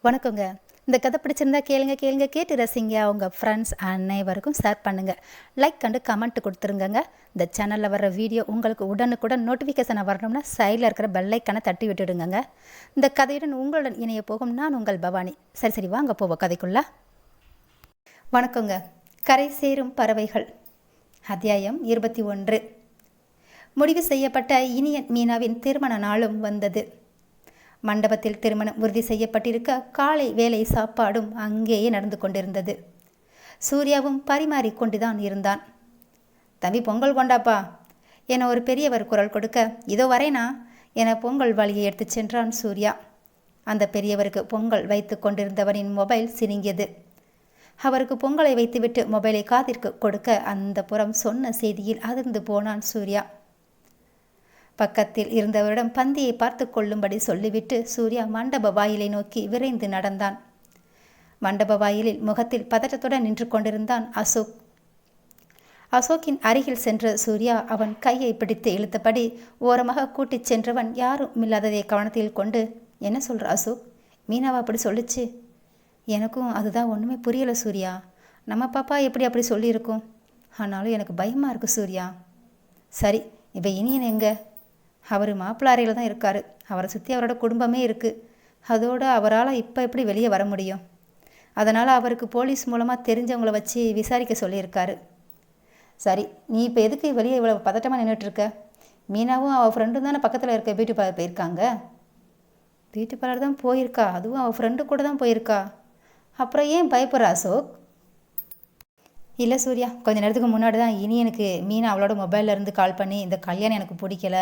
வணக்கங்க. இந்த கதை பிடிச்சிருந்தா கேளுங்க கேளுங்க கேட்டு ரசிங்க. உங்கள் ஃப்ரெண்ட்ஸ் அனைவருக்கும் ஷேர் பண்ணுங்கள். லைக் அண்டு கமெண்ட் கொடுத்துருங்கங்க. இந்த சேனலில் வர்ற வீடியோ உங்களுக்கு உடனுக்குடன் நோட்டிஃபிகேஷனை வரணும்னா சைடில் இருக்கிற பெல்லைக்கானை தட்டி விட்டுடுங்க. இந்த கதையுடன் உங்களுடன் இணைய போகும் நான் உங்கள் பவானி. சரி வாங்க போவோம் கதைக்குள்ள. வணக்கங்க. கரை சேரும் பறவைகள் அத்தியாயம் 21. முடிவு செய்யப்பட்ட இனியன் மீனாவின் திருமண நாளும் வந்தது. மண்டபத்தில் திருமணம் உறுதி செய்யப்பட்டிருக்க காலை வேலை சாப்பாடும் அங்கேயே நடந்து கொண்டிருந்தது. சூர்யாவும் பரிமாறிக்கொண்டுதான் இருந்தான். தம்பி பொங்கல் கொண்டாப்பா என ஒரு பெரியவர் குரல் கொடுக்க, இதோ வரேனா என பொங்கல் வழியை எடுத்து சென்றான் சூர்யா. அந்த பெரியவருக்கு பொங்கல் வைத்து கொண்டிருந்தவனின் மொபைல் சினுங்கியது. அவருக்கு பொங்கலை வைத்துவிட்டு மொபைலை காதிற்கு கொடுக்க அந்த புறம் சொன்ன செய்தியில் அதிர்ந்து போனான் சூர்யா. பக்கத்தில் இருந்தவரிடம் பந்தியை பார்த்து கொள்ளும்படி சொல்லிவிட்டு சூர்யா மண்டப வாயிலை நோக்கி விரைந்து நடந்தான். மண்டப வாயிலில் முகத்தில் பதட்டத்துடன் நின்று கொண்டிருந்தான் அசோக். அசோக்கின் அருகில் சென்ற சூர்யா அவன் கையை பிடித்து இழுத்தபடி ஓரமாக கூட்டிச் சென்றவன் யாரும் இல்லாததை கவனத்தில் கொண்டு, என்ன சொல்கிற அசோக்? மீனாவா அப்படி சொல்லிச்சு? எனக்கும் அதுதான் ஒன்றுமே புரியலை சூர்யா. நம்ம பாப்பா எப்படி அப்படி சொல்லியிருக்கோம்? ஆனாலும் எனக்கு பயமாக இருக்குது சூர்யா. சரி, இப்போ இனியன் எங்கே? அவர் மாப்பிள்ளை அறையில் தான் இருக்கார். அவரை சுற்றி அவரோட குடும்பமே இருக்குது. அதோடு அவரால் இப்போ எப்படி வெளியே வர முடியும்? அதனால் அவருக்கு போலீஸ் மூலமாக தெரிஞ்சவங்கள வச்சு விசாரிக்க சொல்லியிருக்காரு. சரி, நீ இப்போ எதுக்கு வெளியே இவ்வளோ பதட்டமாக நின்றுட்டுருக்க? மீனாவும் அவள் ஃப்ரெண்டும் தானே பக்கத்தில் இருக்க பியூட்டி பார்லர் போயிருக்காங்க. பியூட்டி பார்லர் தான் போயிருக்கா? அதுவும் அவள் ஃப்ரெண்டு கூட தான் போயிருக்கா? அப்புறம் ஏன் பயப்படுற அசோக்? இல்லை சூர்யா, கொஞ்சம் நேரத்துக்கு முன்னாடி தான் இனியனுக்கு மீனா அவளோட மொபைலில் இருந்து கால் பண்ணி, இந்த கல்யாணம் எனக்கு பிடிக்கல,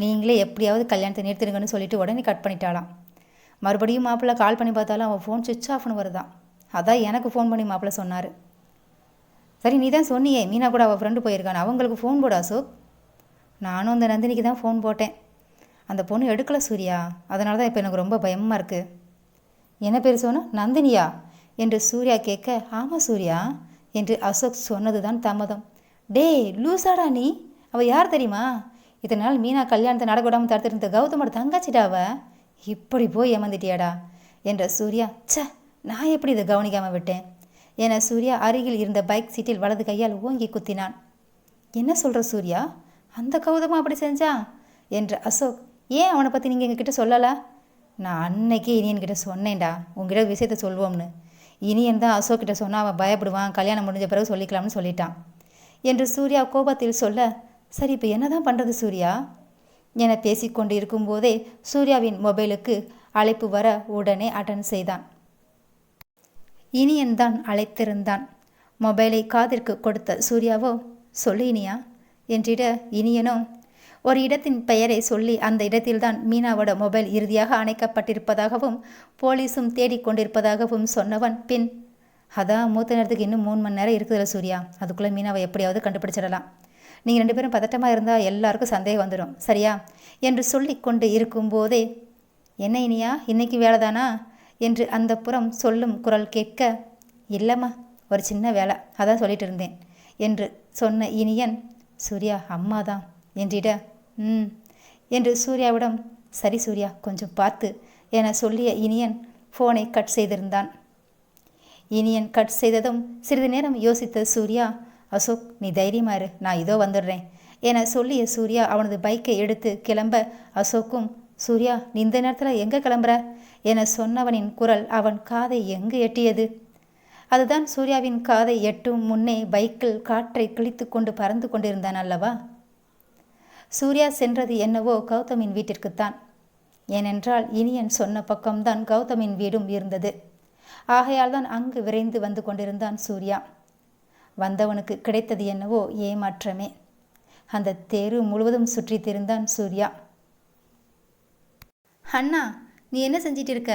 நீங்களே எப்படியாவது கல்யாணத்தை நிறுத்திடுங்கன்னு சொல்லிட்டு உடனே கட் பண்ணிட்டாளாம். மறுபடியும் மாப்பிள்ளை கால் பண்ணி பார்த்தாலும் அவன் ஃபோன் சுவிட்ச் ஆஃப்னு வருதான். அதான் எனக்கு ஃபோன் பண்ணி மாப்பிள்ளை சொன்னார். சரி, நீ தான் சொன்னியே மீனா கூட அவள் ஃப்ரெண்டு போயிருக்கான்னு, அவங்களுக்கு ஃபோன் போட அசோக். நானும் அந்த நந்தினிக்கு தான் ஃபோன் போட்டேன். அந்த பொண்ணு எடுக்கலை சூர்யா. அதனால தான் இப்போ எனக்கு ரொம்ப பயமாக இருக்குது. என்ன பேர் சொன்ன? நந்தினியா என்று சூர்யா கேட்க, ஆமாம் சூர்யா என்று அசோக் சொன்னது தான் தாமதம். டே லூசாடா நீ, அவள் யார் தெரியுமா? இதனால் மீனா கல்யாணத்தை நடக்கூடாமல் தடுத்துருந்த கௌதமோட தங்கச்சிடாவ. இப்படி போய் ஏமாந்துட்டியாடா என்ற சூர்யா, நான் எப்படி இதை கவனிக்காமல் விட்டேன் என சூர்யா அருகில் இருந்த பைக் சீட்டில் வலது கையால் ஓங்கி குத்தினான். என்ன சொல்கிற சூர்யா? அந்த கௌதமம் அப்படி செஞ்சான் என்ற அசோக், ஏன் அவனை பற்றி நீங்கள் எங்ககிட்ட சொல்லலை? நான் அன்னைக்கே இனியன்கிட்ட சொன்னேன்டா, உங்ககிட்ட விஷயத்த சொல்வோம்னு. இனியன் தான் அசோக்கிட்ட சொன்னால் அவன் பயப்படுவான், கல்யாணம் முடிஞ்ச பிறகு சொல்லிக்கலாம்னு சொல்லிட்டான் என்று சூர்யா கோபத்தில் சொல்ல, சரி இப்போ என்ன தான் பண்ணுறது சூர்யா என பேசிக்கொண்டு இருக்கும்போதே சூர்யாவின் மொபைலுக்கு அழைப்பு வர உடனே அட்டன் செய்தான். இனியன் தான் அழைத்திருந்தான். மொபைலை காதிற்கு கொடுத்த சூர்யாவோ, சொல்லு இனியா என்றிட, இனியனோ ஒரு இடத்தின் பெயரை சொல்லி அந்த இடத்தில்தான் மீனாவோட மொபைல் இறுதியாக அணைக்கப்பட்டிருப்பதாகவும் போலீஸும் தேடிக்கொண்டிருப்பதாகவும் சொன்னவன் பின், அதான் மூத்த நேரத்துக்கு இன்னும் 3 மணி நேரம் இருக்குதுல்ல சூர்யா, அதுக்குள்ளே மீனாவை எப்படியாவது கண்டுபிடிச்சிடலாம். நீங்கள் 2 பேரும் பதட்டமாக இருந்தால் எல்லாருக்கும் சந்தேகம் வந்துடும், சரியா என்று சொல்லி கொண்டு இருக்கும்போதே, என்ன இனியா இன்னைக்கு வேலைதானா என்று அந்த புறம் சொல்லும் குரல் கேட்க, இல்லைம்மா ஒரு சின்ன வேலை, அதான் சொல்லிட்டு இருந்தேன் என்று சொன்ன இனியன், சூர்யா அம்மா தான் என்றிட, என்று சூர்யாவிடம், சரி சூர்யா கொஞ்சம் பார்த்து என சொல்லிய இனியன் ஃபோனை கட் செய்திருந்தான். இனியன் கட் செய்ததும் சிறிது நேரம் யோசித்த சூர்யா, அசோக் நீ தைரியமாரு, நான் இதோ வந்துடுறேன் என சொல்லிய சூர்யா அவனது பைக்கை எடுத்து கிளம்ப, அசோக்கும், சூர்யா நீ இந்த நேரத்தில் எங்கே கிளம்புற என சொன்னவனின் குரல் அவன் காதை எங்கு எட்டியது. அதுதான் சூர்யாவின் காதை எட்டும் முன்னே பைக்கில் காற்றை கிழித்து கொண்டு பறந்து கொண்டிருந்தான் அல்லவா. சூர்யா சென்றது என்னவோ கௌதமின் வீட்டிற்குத்தான். ஏனென்றால் இனியன் சொன்ன பக்கம்தான் கௌதமின் வீடும் இருந்தது. ஆகையால் தான் அங்கு விரைந்து வந்து கொண்டிருந்தான் சூர்யா. வந்தவனுக்கு கிடைத்தது என்னவோ ஏமாற்றமே. அந்த தெரு முழுவதும் சுற்றி திரிந்தான் சூர்யா. அண்ணா நீ என்ன செஞ்சிட்டு இருக்க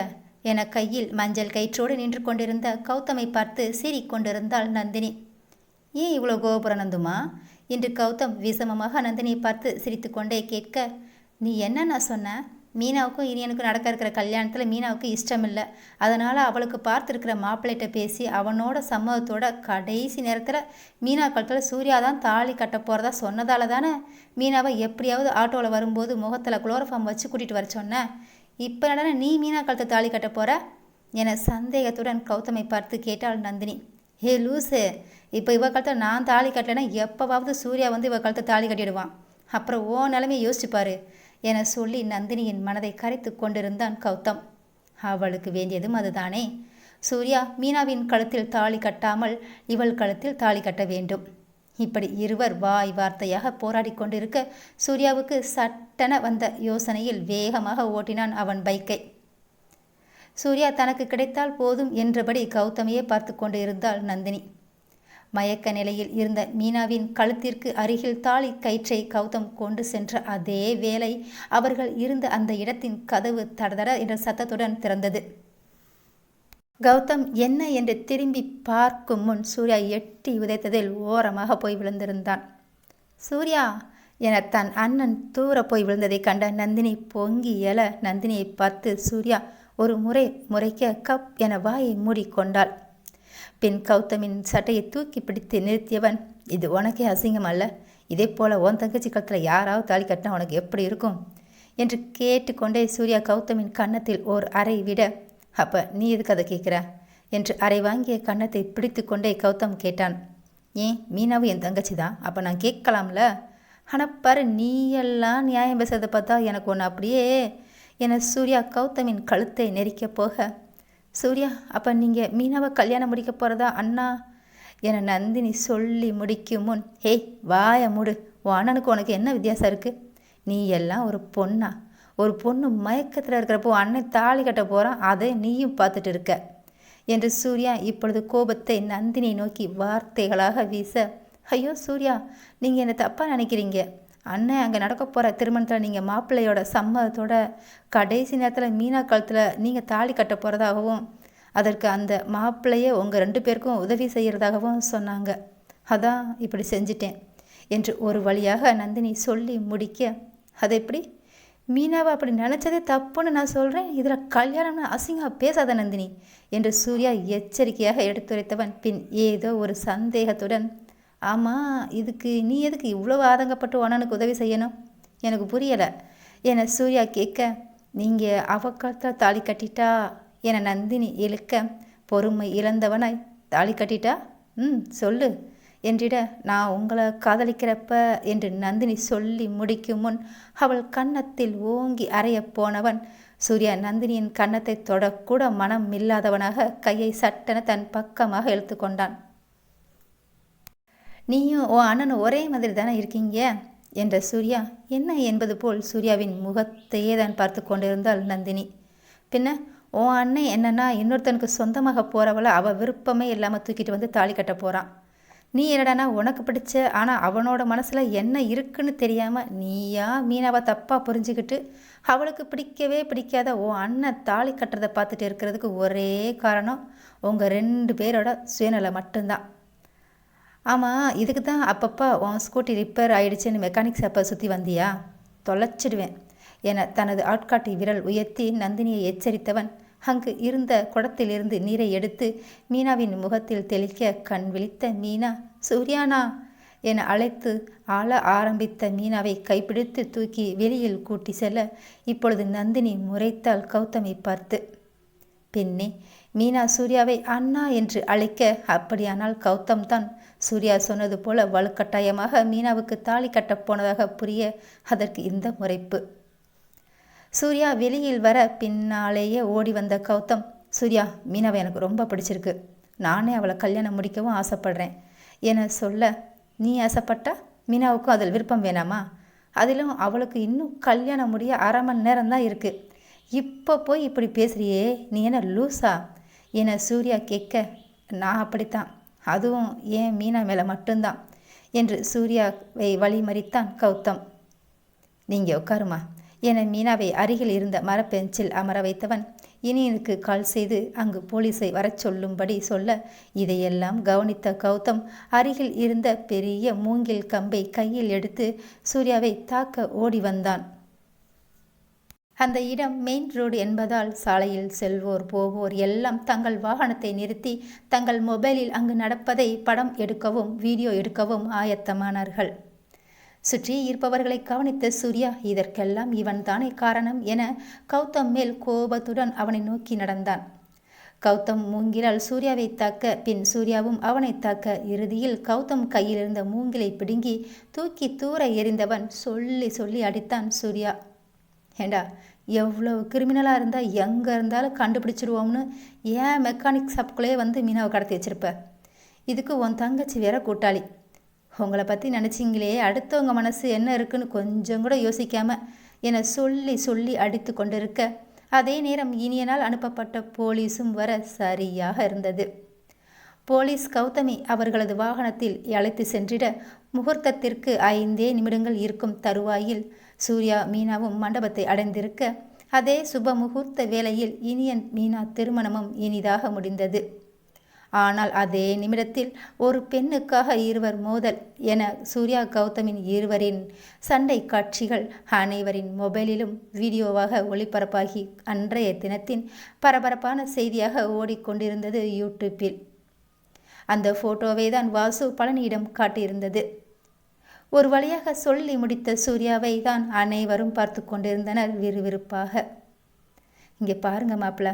என கையில் மஞ்சள் கயிற்றோடு நின்று கொண்டிருந்த கௌதமை பார்த்து சீறிக்கொண்டிருந்தாள் நந்தினி. ஏன் இவ்வளோ கோபுர நந்துமா என்று கௌதம் விஷமமாக நந்தினியை பார்த்து சிரித்து கொண்டே கேட்க, நீ என்ன நான் சொன்ன? மீனாவுக்கும் இனியனுக்கும் நடக்க இருக்கிற கல்யாணத்தில் மீனாவுக்கு இஷ்டம் இல்லை. அதனால் அவளுக்கு பார்த்துருக்கிற மாப்பிள்ளைகிட்ட பேசி அவனோட சம்மதத்தோட கடைசி நேரத்தில் மீனா கழுத்தில் சூர்யா தான் தாலி கட்ட போகிறதா சொன்னதால தானே மீனாவை எப்படியாவது ஆட்டோவில் வரும்போது முகத்தில் குளோரோஃபார்ம் வச்சு கூட்டிகிட்டு வர சொன்னேன். இப்போ என்னடா நீ மீனா கழுத்தை தாலி கட்ட போகிற என சந்தேகத்துடன் கௌதமை பார்த்து கேட்டாள் நந்தினி. ஹே லூசு, இப்போ இவ காலத்தில் நான் தாலி கட்டலைன்னா எப்போவாவது சூர்யா வந்து இவ காலத்தை தாலி கட்டிடுவான். அப்புறம் ஓ நிலைமையை யோசிச்சுப்பாரு என சொல்லி நந்தினியின் மனதை கரைத்து கொண்டிருந்தான் கௌதம். அவளுக்கு வேண்டியதும் அதுதானே. சூர்யா மீனாவின் கழுத்தில் தாலி கட்டாமல் இவள் கழுத்தில் தாலி கட்ட வேண்டும். இப்படி இருவர் வாய் வார்த்தையாக போராடி கொண்டிருக்க சூர்யாவுக்கு சட்டென வந்த யோசனையில் வேகமாக ஓட்டினான் அவன் பைக்கை. சூர்யா தனக்கு கிடைத்தால் போதும் என்றபடி கௌதமையே பார்த்து கொண்டு இருந்தாள் நந்தினி. மயக்க நிலையில் இருந்த மீனாவின் கழுத்திற்கு அருகில் தாலி கயிற்றை கௌதம் கொண்டு சென்ற அதே வேளை அவர்கள் இருந்த அந்த இடத்தின் கதவு தடதட என்ற சத்தத்துடன் திறந்தது. கௌதம் என்ன என்று திரும்பி பார்க்கும் முன் சூர்யா எட்டி உதைத்ததில் ஓரமாக போய் விழுந்திருந்தான். சூர்யா என தன் அண்ணன் தூர போய் விழுந்ததை கண்ட நந்தினி பொங்கி எழ நந்தினியை பார்த்து சூர்யா ஒரு முறைக்க கப் என வாயை மூடிக்கொண்டாள். பின் கௌதமின் சட்டையை தூக்கி பிடித்து நிறுத்தியவன், இது உனக்கே அசிங்கம் அல்ல? இதே போல உன் தங்கச்சி கழுத்தில் யாராவது தாலி கட்டினா உனக்கு எப்படி இருக்கும் என்று கேட்டுக்கொண்டே சூர்யா கௌதமின் கன்னத்தில் ஓர் அறை விட, அப்போ நீ எதுக்கு அதை கேட்குற என்று அறை வாங்கிய கன்னத்தை பிடித்து கொண்டே கௌதம் கேட்டான். ஏன் மீனாவும் என் தங்கச்சி தான், அப்போ நான் கேட்கலாம்ல? ஆனால் பாரு, நீ எல்லாம் நியாயம் பேசுறதை பார்த்தா எனக்கு ஒன்று அப்படியே என சூர்யா கௌதமின் கழுத்தை நெரிக்க போக, சூர்யா அப்போ நீங்கள் மீனாவை கல்யாணம் முடிக்க போகிறதா அண்ணா என நந்தினி சொல்லி முடிக்கும் முன், ஹேய் வாய மூடு, உன் அண்ணனுக்கு உனக்கு என்ன வித்தியாசம் இருக்குது? நீ எல்லாம் ஒரு பொண்ணா? ஒரு பொண்ணு மயக்கத்தில் இருக்கிறப்போ அண்ணன் தாலி கட்ட போகிறான், அதை நீயும் பார்த்துட்டு இருக்க என்று சூர்யா இப்பொழுது கோபத்தை நந்தினியை நோக்கி வார்த்தைகளாக வீச, ஐயோ சூர்யா, நீங்கள் என்னை தப்பாக நினைக்கிறீங்க. அண்ணன் அங்கே நடக்க போகிற திருமணத்தில் நீங்கள் மாப்பிள்ளையோட சம்மதத்தோட கடைசி நேரத்தில் மீனா கழுத்தில் நீங்கள் தாலி கட்ட போகிறதாகவும் அதற்கு அந்த மாப்பிள்ளையே உங்கள் 2 பேருக்கும் உதவி செய்கிறதாகவும் சொன்னாங்க. அதான் இப்படி செஞ்சிட்டேன் என்று ஒரு வழியாக நந்தினி சொல்லி முடிக்க, அது எப்படி? மீனாவை அப்படி நினச்சதே தப்புன்னு நான் சொல்கிறேன், இதில் கல்யாணம்னு அசிங்கமாக பேசாத நந்தினி என்று சூர்யா எச்சரிக்கையாக எடுத்துரைத்தவன் பின் ஏதோ ஒரு சந்தேகத்துடன், ஆமாம், இதுக்கு நீ எதுக்கு இவ்வளோ ஆதங்கப்பட்டு அண்ணனுக்கு உதவி செய்யணும்? எனக்கு புரியலை என சூர்யா கேட்க, நீங்கள் அவக்காலத்தில் தாலி கட்டிட்டா என நந்தினி இழுக்க, பொறுமை இழந்தவனாய், தாலி கட்டிட்டா சொல்லு என்றிட, நான் உங்களை காதலிக்கிறப்ப என்று நந்தினி சொல்லி முடிக்கும் முன் அவள் கன்னத்தில் ஓங்கி அறைய போனவன் சூர்யா நந்தினியின் கன்னத்தை தொடக்கூட மனம் இல்லாதவனாக கையை சட்டென தன் பக்கமாக இழுத்து கொண்டான். நீயும் உன் அண்ணனும் ஒரே மாதிரி தானே இருக்கீங்க என்ற சூர்யா என்ன என்பது போல் சூர்யாவின் முகத்தையே தான் பார்த்து கொண்டிருந்தாள் நந்தினி. பின்ன உன் அண்ணன் என்னன்னா இன்னொருத்தனுக்கு சொந்தமாக போகிறவளை அவள் விருப்பமே இல்லாமல் தூக்கிட்டு வந்து தாலி கட்ட போகிறான். நீ என்னடானா உனக்கு பிடிச்ச ஆனால் அவனோட மனசில் என்ன இருக்குன்னு தெரியாமல் நீயா மீனாவை தப்பாக புரிஞ்சுக்கிட்டு அவளுக்கு பிடிக்கவே பிடிக்காத உன் அண்ணன் தாலி கட்டுறதை பார்த்துட்டு இருக்கிறதுக்கு ஒரே காரணம் உங்கள் 2 பேரோட சுயநலம் மட்டும்தான். ஆமாம், இதுக்கு தான் அப்பப்போ உன் ஸ்கூட்டி ரிப்பேர் ஆயிடுச்சுன்னு மெக்கானிக் ஷாப்பை சுற்றி வந்தியா? தொலைச்சிடுவேன் என தனது ஆட்காட்டி விரல் உயர்த்தி நந்தினியை எச்சரித்தவன் அங்கு இருந்த குடத்திலிருந்து நீரை எடுத்து மீனாவின் முகத்தில் தெளிக்க கண் விழித்த மீனா, சூர்யானா என அழைத்து ஆள ஆரம்பித்த மீனாவை கைப்பிடித்து தூக்கி வெளியில் கூட்டி செல்ல இப்பொழுது நந்தினி முறைத்தாள் கௌதமை பார்த்து. பெண்ணே, மீனா சூர்யாவை அண்ணா என்று அழைக்க, அப்படியானால் கௌதம் தான் சூர்யா சொன்னது போல வலுக்கட்டாயமாக மீனாவுக்கு தாலி கட்டப் போனதாக புரிய அதற்கு இந்த முறைப்பு. சூர்யா வெளியில் வர பின்னாலேயே ஓடி வந்த கௌதம், சூர்யா மீனாவை எனக்கு ரொம்ப பிடிச்சிருக்கு, நானே அவளை கல்யாணம் முடிக்கவும் ஆசைப்படுறேன் என சொல்ல, நீ ஆசைப்பட்டா மீனாவுக்கும் அதில் விருப்பம் வேணாமா? அதிலும் அவளுக்கு இன்னும் கல்யாணம் முடிய 1/2 மணி நேரம்தான் இருக்குது. இப்போ போய் இப்படி பேசுகிறியே, நீ என்ன லூஸா என சூர்யா கேட்க, நான் அப்படித்தான், அதுவும் ஏன் மீனா மேலே மட்டும்தான் என்று சூர்யாவை வழிமறித்தான் கௌதம். நீங்கள் உட்காருமா என மீனாவை அருகில் இருந்த மரப்பெஞ்சில் அமர வைத்தவன் இனியனுக்கு கால் செய்து அங்கு போலீஸை வரச் சொல்லும்படி சொல்ல, இதையெல்லாம் கவனித்த கௌதம் அருகில் இருந்த பெரிய மூங்கில் கம்பை கையில் எடுத்து சூர்யாவை தாக்க ஓடி வந்தான். அந்த இடம் மெயின் ரோடு என்பதால் சாலையில் செல்வோர் போவோர் எல்லாம் தங்கள் வாகனத்தை நிறுத்தி தங்கள் மொபைலில் அங்கு நடப்பதை படம் எடுக்கவும் வீடியோ எடுக்கவும் ஆயத்தமானார்கள். சுற்றி இருப்பவர்களை கவனித்த சூர்யா, இதற்கெல்லாம் இவன் தானே காரணம் என கௌதம் மேல் கோபத்துடன் அவனை நோக்கி நடந்தான். கௌதம் மூங்கிலால் சூர்யாவை தாக்க, பின் சூர்யாவும் அவனை தாக்க, இறுதியில் கௌதம் கையில் இருந்த மூங்கிலை பிடுங்கி தூக்கி தூர எறிந்தவன் சொல்லி சொல்லி அடித்தான் சூர்யா. ஏண்டா, எவ்வளவு கிரிமினலாக இருந்தால் எங்கே இருந்தாலும் கண்டுபிடிச்சிடுவோம்னு ஏன் மெக்கானிக் ஷாப்புக்குள்ளே வந்து மீனாவை கடத்தி வச்சிருப்ப? இதுக்கு உன் தங்கச்சி வேற கூட்டாளி. உங்களை பற்றி நினச்சிங்களே, அடுத்தவங்க மனசு என்ன இருக்குன்னு கொஞ்சம் கூட யோசிக்காமல் என்னை சொல்லி சொல்லி அடித்து கொண்டிருக்க, அதே நேரம் இனியனால் அனுப்பப்பட்ட போலீஸும் வர சரியாக இருந்தது. போலீஸ் கௌதமி அவர்களது வாகனத்தில் அழைத்து சென்றிட, முகூர்த்தத்திற்கு 5 நிமிடங்கள் இருக்கும் தருவாயில் சூர்யா மீனாவும் மண்டபத்தை அடைந்திருக்க, அதே சுப முகூர்த்த வேளையில் இனியன் மீனா திருமணமும் இனிதாக முடிந்தது. ஆனால் அதே நிமிடத்தில் ஒரு பெண்ணுக்காக இருவர் மோதல் என சூர்யா கௌதமின் இருவரின் சண்டை காட்சிகள் அனைவரின் மொபைலிலும் வீடியோவாக ஒளிபரப்பாகி அன்றைய தினத்தின் பரபரப்பான செய்தியாக ஓடிக்கொண்டிருந்தது யூடியூப்பில். அந்த ஃபோட்டோவை தான் வாசு பழனியிடம் காட்டியிருந்தது. ஒரு வழியாக சொல்லி முடித்த சூர்யாவை தான் அனைவரும் பார்த்து கொண்டிருந்தனர் விறுவிறுப்பாக. இங்கே பாருங்க மாப்பிள்ள,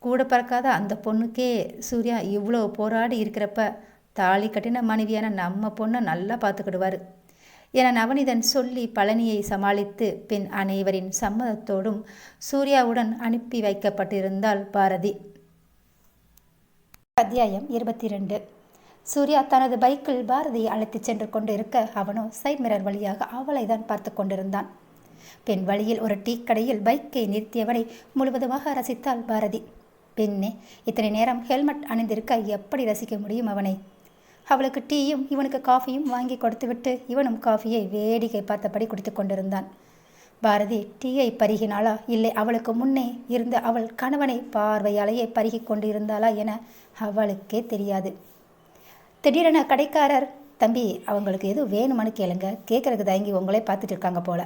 கூட பறக்காத அந்த பொண்ணுக்கே சூர்யா இவ்வளோ போராடி இருக்கிறப்ப தாலி கட்டின மனைவியான நம்ம பொண்ணை நல்லா பார்த்துக்கிடுவார் என நவனிதன் சொல்லி பழனியை சமாளித்து பின் அனைவரின் சம்மதத்தோடும் சூர்யாவுடன் அனுப்பி வைக்கப்பட்டிருந்தாள் பாரதி. அத்தியாயம் 22. சூர்யா தனது பைக்கில் பாரதியை அழைத்து சென்று கொண்டிருக்க, அவனோ சைட் மிரர் வழியாக அவளை தான் பார்த்து கொண்டிருந்தான். பின் வழியில் ஒரு டீ கடையில் பைக்கை நிறுத்தியவனை முழுவதுமாக ரசித்தாள் பாரதி. பெண்ணே, இத்தனை நேரம் ஹெல்மெட் அணிந்திருக்க எப்படி ரசிக்க முடியும் அவனை? அவளுக்கு டீயும் இவனுக்கு காஃபியும் வாங்கி கொடுத்துவிட்டு இவனும் காஃபியை வேடிக்கை பார்த்தபடி குடித்து கொண்டிருந்தான். பாரதி டீயை பருகினாளா, இல்லை அவளுக்கு முன்னே இருந்த அவள் கணவனை பார்வையாலேயே பருகி கொண்டு இருந்தாளா என அவளுக்கே தெரியாது. திடீரென கடைக்காரர், தம்பி அவங்களுக்கு எதுவும் வேணுமான்னு கேளுங்க, கேட்கறதுக்கு தயங்கி உங்களே பார்த்துட்டு இருக்காங்க போல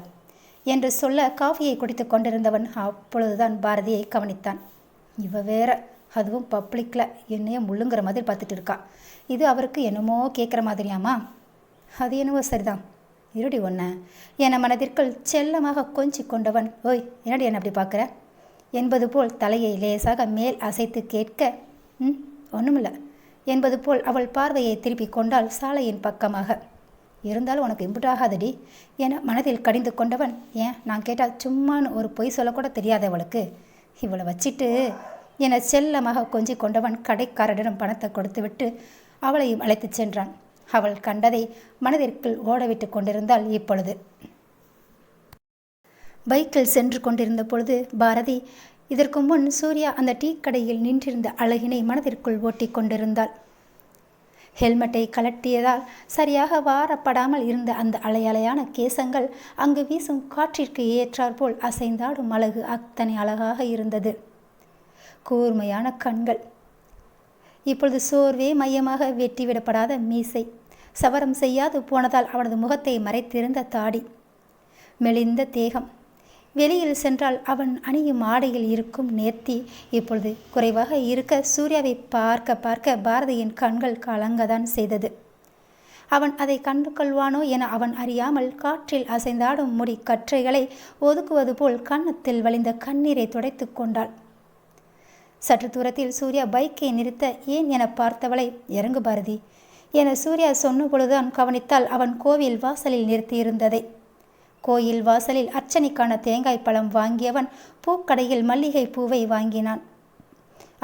என்று சொல்ல, காஃபியை குடித்து கொண்டிருந்தவன் அப்பொழுதுதான் பாரதியை கவனித்தான். இவ வேற, அதுவும் பப்ளிக்கில் என்னையே முள்ளுங்கிற மாதிரி பார்த்துட்டு இருக்கா. இது அவருக்கு என்னமோ கேட்குற மாதிரியாமா? அது என்னவோ சரிதான், இருடி ஒன்று என மனதிற்குள் செல்லமாக கொஞ்சி கொண்டவன், ஓய் என்னடி என்ன அப்படி பார்க்குற என்பது போல் தலையை லேசாக மேல் அசைத்து கேட்க, ஒன்றுமில்லை என்பது போல் அவள் பார்வையை திருப்பி கொண்டாள் சாலையின் பக்கமாக. இருந்தாலும் உனக்கு இம்புட்டாகாதடி என மனதில் கடிந்து கொண்டவன், ஏன் நான் கேட்டால் சும்மான்னு ஒரு பொய் சொல்லக்கூட தெரியாத அவளுக்கு, இவளை வச்சிட்டு என செல்லமாக கொஞ்சி கொண்டவன் கடைக்காரரிடம் பணத்தை கொடுத்துவிட்டு அவளையும் அழைத்து சென்றான். அவள் கண்டதை மனதிற்குள் ஓடவிட்டு கொண்டிருந்தாள். இப்பொழுது பைக்கில் சென்று கொண்டிருந்த பொழுது பாரதி இதற்கு முன் சூர்யா அந்த டீ கடையில் நின்றிருந்த அழகினை மனதிற்குள் ஓட்டி கொண்டிருந்தாள். ஹெல்மெட்டை கலட்டியதால் சரியாக வாரப்படாமல் இருந்த அந்த அலையலையான கேசங்கள் அங்கு வீசும் காற்றிற்கு ஏற்றாற்போல் அசைந்தாடும் அழகு அத்தனை அழகாக இருந்தது. கூர்மையான கண்கள், இப்பொழுது சோர்வே மையமாக வெட்டிவிடப்படாத மீசை, சவரம் செய்யாது போனதால் அவனது முகத்தை மறைத்திருந்த தாடி, மெலிந்த தேகம், வெளியில் சென்றால் அவன் அணியும் ஆடையில் இருக்கும் நேர்த்தி இப்பொழுது குறைவாக இருக்க சூர்யாவை பார்க்க பார்க்க பாரதியின் கண்கள் கலங்கதான் செய்தது. அவன் அதை கண்டு கொள்வானோ என அவன் அறியாமல் காற்றில் அசைந்தாடும் முடி கற்றைகளை ஒதுக்குவது போல் கன்னத்தில் வழிந்த கண்ணீரை துடைத்து கொண்டாள். சற்று தூரத்தில் சூர்யா பைக்கை நிறுத்த ஏன் என பார்த்தவளை, இறங்கு பாரதி என சூர்யா சொன்ன பொழுதுதான் கவனித்தால் அவன் கோவில் வாசலில் நிறுத்தியிருந்ததை. கோயில் வாசலில் அர்ச்சனைக்கான தேங்காய் பழம் வாங்கியவன் பூக்கடையில் மல்லிகை பூவை வாங்கினான்.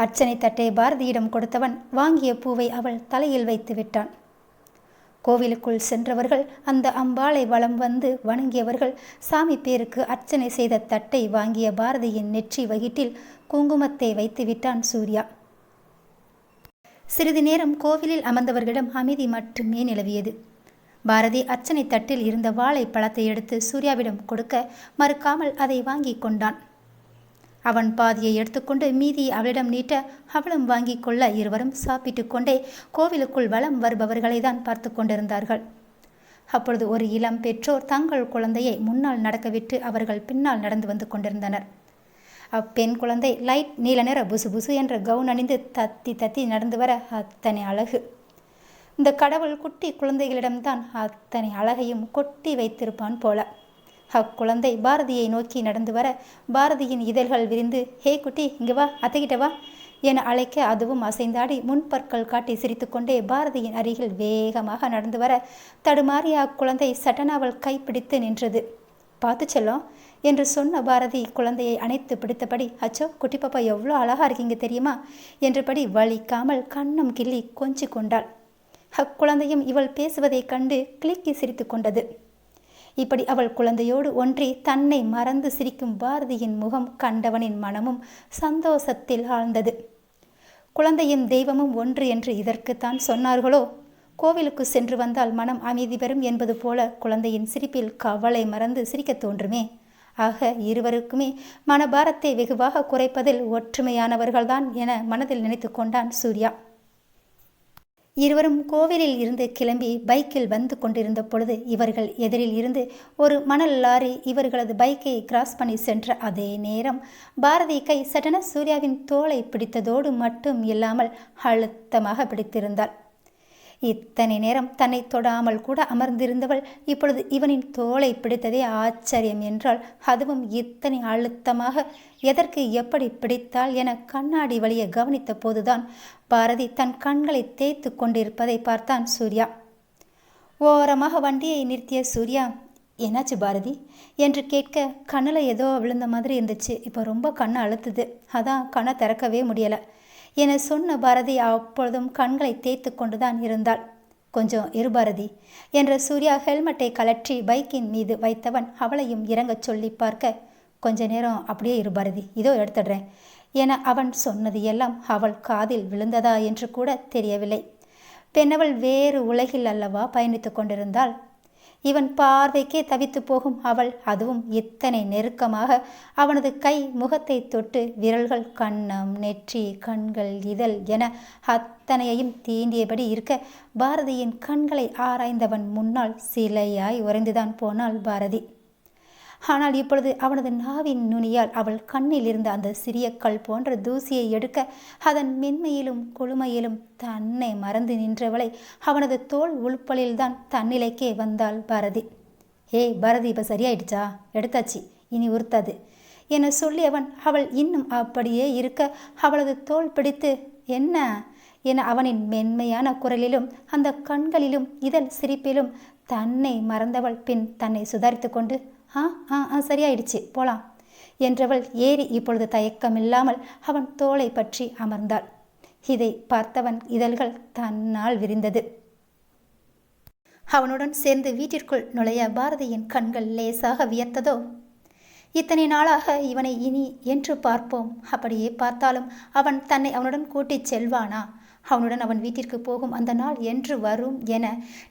அர்ச்சனை தட்டை பாரதியிடம் கொடுத்தவன் வாங்கிய பூவை அவள் தலையில் வைத்து விட்டான். கோவிலுக்குள் சென்றவர்கள் அந்த அம்பாளை வலம் வந்து வணங்கியவர்கள் சாமி பேருக்கு அர்ச்சனை செய்த தட்டை வாங்கிய பாரதியின் நெற்றி வகிட்டில் குங்குமத்தை வைத்து விட்டான் சூர்யா. சிறிது நேரம் கோவிலில் அமர்ந்தவர்களிடம் அமைதி மட்டுமே நிலவியது. பாரதி அர்ச்சனை தட்டில் இருந்த வாழை பழத்தை எடுத்து சூர்யாவிடம் கொடுக்க மறுக்காமல் அதை வாங்கி கொண்டான். அவன் பாதியை எடுத்துக்கொண்டு மீதியை அவளிடம் நீட்ட அவளும் வாங்கி கொள்ள இருவரும் சாப்பிட்டு கொண்டே கோவிலுக்குள் வலம் வருபவர்களை தான் பார்த்து கொண்டிருந்தார்கள். அப்பொழுது ஒரு இளம் பெற்றோர் தங்கள் குழந்தையை முன்னால் நடக்கவிட்டு அவர்கள் பின்னால் நடந்து வந்து கொண்டிருந்தனர். அப்பெண் குழந்தை லைட் நீல நிற புசு புசு என்ற கவுன் அணிந்து தத்தி தத்தி நடந்து வர அத்தனை அழகு. இந்த கடவுள் குட்டி குழந்தைகளிடம்தான் அத்தனை அழகையும் கொட்டி வைத்திருப்பான் போல. அக்குழந்தை பாரதியை நோக்கி நடந்து வர பாரதியின் இதழ்கள் விரிந்து, ஹே குட்டி இங்கே வா, அத்தைகிட்ட வா என அழைக்க அதுவும் அசைந்தாடி முன்பற்கள் காட்டி சிரித்துக்கொண்டே பாரதியின் அருகில் வேகமாக நடந்து வர தடுமாறிய அக்குழந்தை சட்டன அவள் கைப்பிடித்து நின்றது. பார்த்து செல்லம் என்று சொன்ன பாரதி குழந்தையை அணைத்து பிடித்தபடி, அச்சோ குட்டி பாப்பா எவ்வளோ அழகா இருக்கீங்க தெரியுமா என்றபடி வலிக்காமல் கண்ணம் கிள்ளி கொஞ்சி கொண்டாள். அக்குழந்தையும் இவள் பேசுவதைக் கண்டு கிளிக்கி சிரித்து கொண்டது. இப்படி அவள் குழந்தையோடு ஒன்றி தன்னை மறந்து சிரிக்கும் பாரதியின் முகம் கண்டவனின் மனமும் சந்தோஷத்தில் ஆழ்ந்தது. குழந்தையும் தெய்வமும் ஒன்று என்று இதற்குத்தான் சொன்னார்களோ? கோவிலுக்கு சென்று வந்தால் மனம் அமைதி பெறும் என்பது போல குழந்தையின் சிரிப்பில் கவலை மறந்து சிரிக்க தோன்றுமே. ஆக இருவருக்குமே மனபாரத்தை வெகுவாக குறைப்பதில் ஒற்றுமையானவர்கள்தான் என மனதில் நினைத்து கொண்டான் சூர்யா. இருவரும் கோவிலில் இருந்து கிளம்பி பைக்கில் வந்து கொண்டிருந்த பொழுது இவர்கள் எதிரில் இருந்து ஒரு மணல் லாரி இவர்களது பைக்கை கிராஸ் பண்ணி சென்ற அதே நேரம் பாரதி கை சட்டென சூர்யாவின் தோளை பிடித்ததோடு மட்டும் இல்லாமல் அழுத்தமாக பிடித்திருந்தாள். இத்தனை நேரம் தன்னை தொடாமல் கூட அமர்ந்திருந்தவள் இப்பொழுது இவனின் தோளை பிடித்ததே ஆச்சரியம் என்றால், அதுவும் இத்தனை அழுத்தமாக எதற்கு எப்படி பிடித்தாள் என கண்ணாடி வழிய கவனித்த போதுதான் பாரதி தன் கண்களை தேய்த்து கொண்டிருப்பதை பார்த்தான் சூர்யா. ஓரமாக வண்டியை நிறுத்திய சூர்யா, என்னாச்சு பாரதி என்று கேட்க, கண்ணில் ஏதோ விழுந்த மாதிரி இருந்துச்சு, இப்போ ரொம்ப கண்ணை அழுத்துது, அதான் கண்ணை திறக்கவே முடியலை என சொன்ன பாரதி அப்பொழுதும் கண்களை தேய்த்து கொண்டுதான் இருந்தாள். கொஞ்சம் இரு பாரதி என்ற சூர்யா ஹெல்மெட்டை கலற்றி பைக்கின் மீது வைத்தவன் அவளையும் இறங்கச் சொல்லி பார்க்க, கொஞ்ச நேரம் அப்படியே இரு பாரதி, இதோ எடுத்துடுறேன் என அவன் சொன்னது எல்லாம் அவள் காதில் விழுந்ததா என்று கூட தெரியவில்லை. பெண்ணவள் வேறு உலகில் அல்லவா பயணித்து கொண்டிருந்தாள். இவன் பார்வைக்கே தவித்து போகும் அவள், அதுவும் இத்தனை நெருக்கமாக அவனது கை முகத்தை தொட்டு விரல்கள் கன்னம் நெற்றி கண்கள் இதழ் என அத்தனையையும் தீண்டியபடி இருக்க பாரதியின் கண்களை ஆராய்ந்தவன் முன்னால் சிலையாய் உறைந்துதான் போனாள் பாரதி. ஆனால் இப்பொழுது அவனது நாவின் நுனியால் அவள் கண்ணில் இருந்த அந்த சிறிய கல் போன்ற தூசியை எடுக்க அதன் மென்மையிலும் கொழுமையிலும் தன்னை மறந்து நின்றவளை அவனது தோல் உள்பலில்தான் தன்னிலைக்கே வந்தாள் பாரதி. ஏய் பாரதி, இப்போ சரியாயிடுச்சா? எடுத்தாச்சு, இனி உறுத்தாது என சொல்லியவன் அவள் இன்னும் அப்படியே இருக்க அவளது தோல் பிடித்து, என்ன என அவனின் மென்மையான குரலிலும் அந்த கண்களிலும் இதழ் சிரிப்பிலும் தன்னை மறந்தவள் பின் தன்னை சுதாரித்து கொண்டு, சரியாயிடுச்சு போலாம் என்றவள் ஏறி இப்பொழுது தயக்கமில்லாமல் அவன் தோளை பற்றி அமர்ந்தாள். இதை பார்த்தவன் இதழ்கள் தன்னால் விரிந்தது. அவனுடன் சேர்ந்து வீட்டிற்குள் நுழைய பாரதியின் கண்கள் லேசாக வியர்த்ததோ? இத்தனை நாளாக இவனை இனி என்று பார்ப்போம், அப்படியே பார்த்தாலும் அவன் தன்னை அவனுடன் கூட்டிச் செல்வானா? அவனுடன் அவன் வீட்டிற்கு போகும் அந்த நாள் என்று வரும் என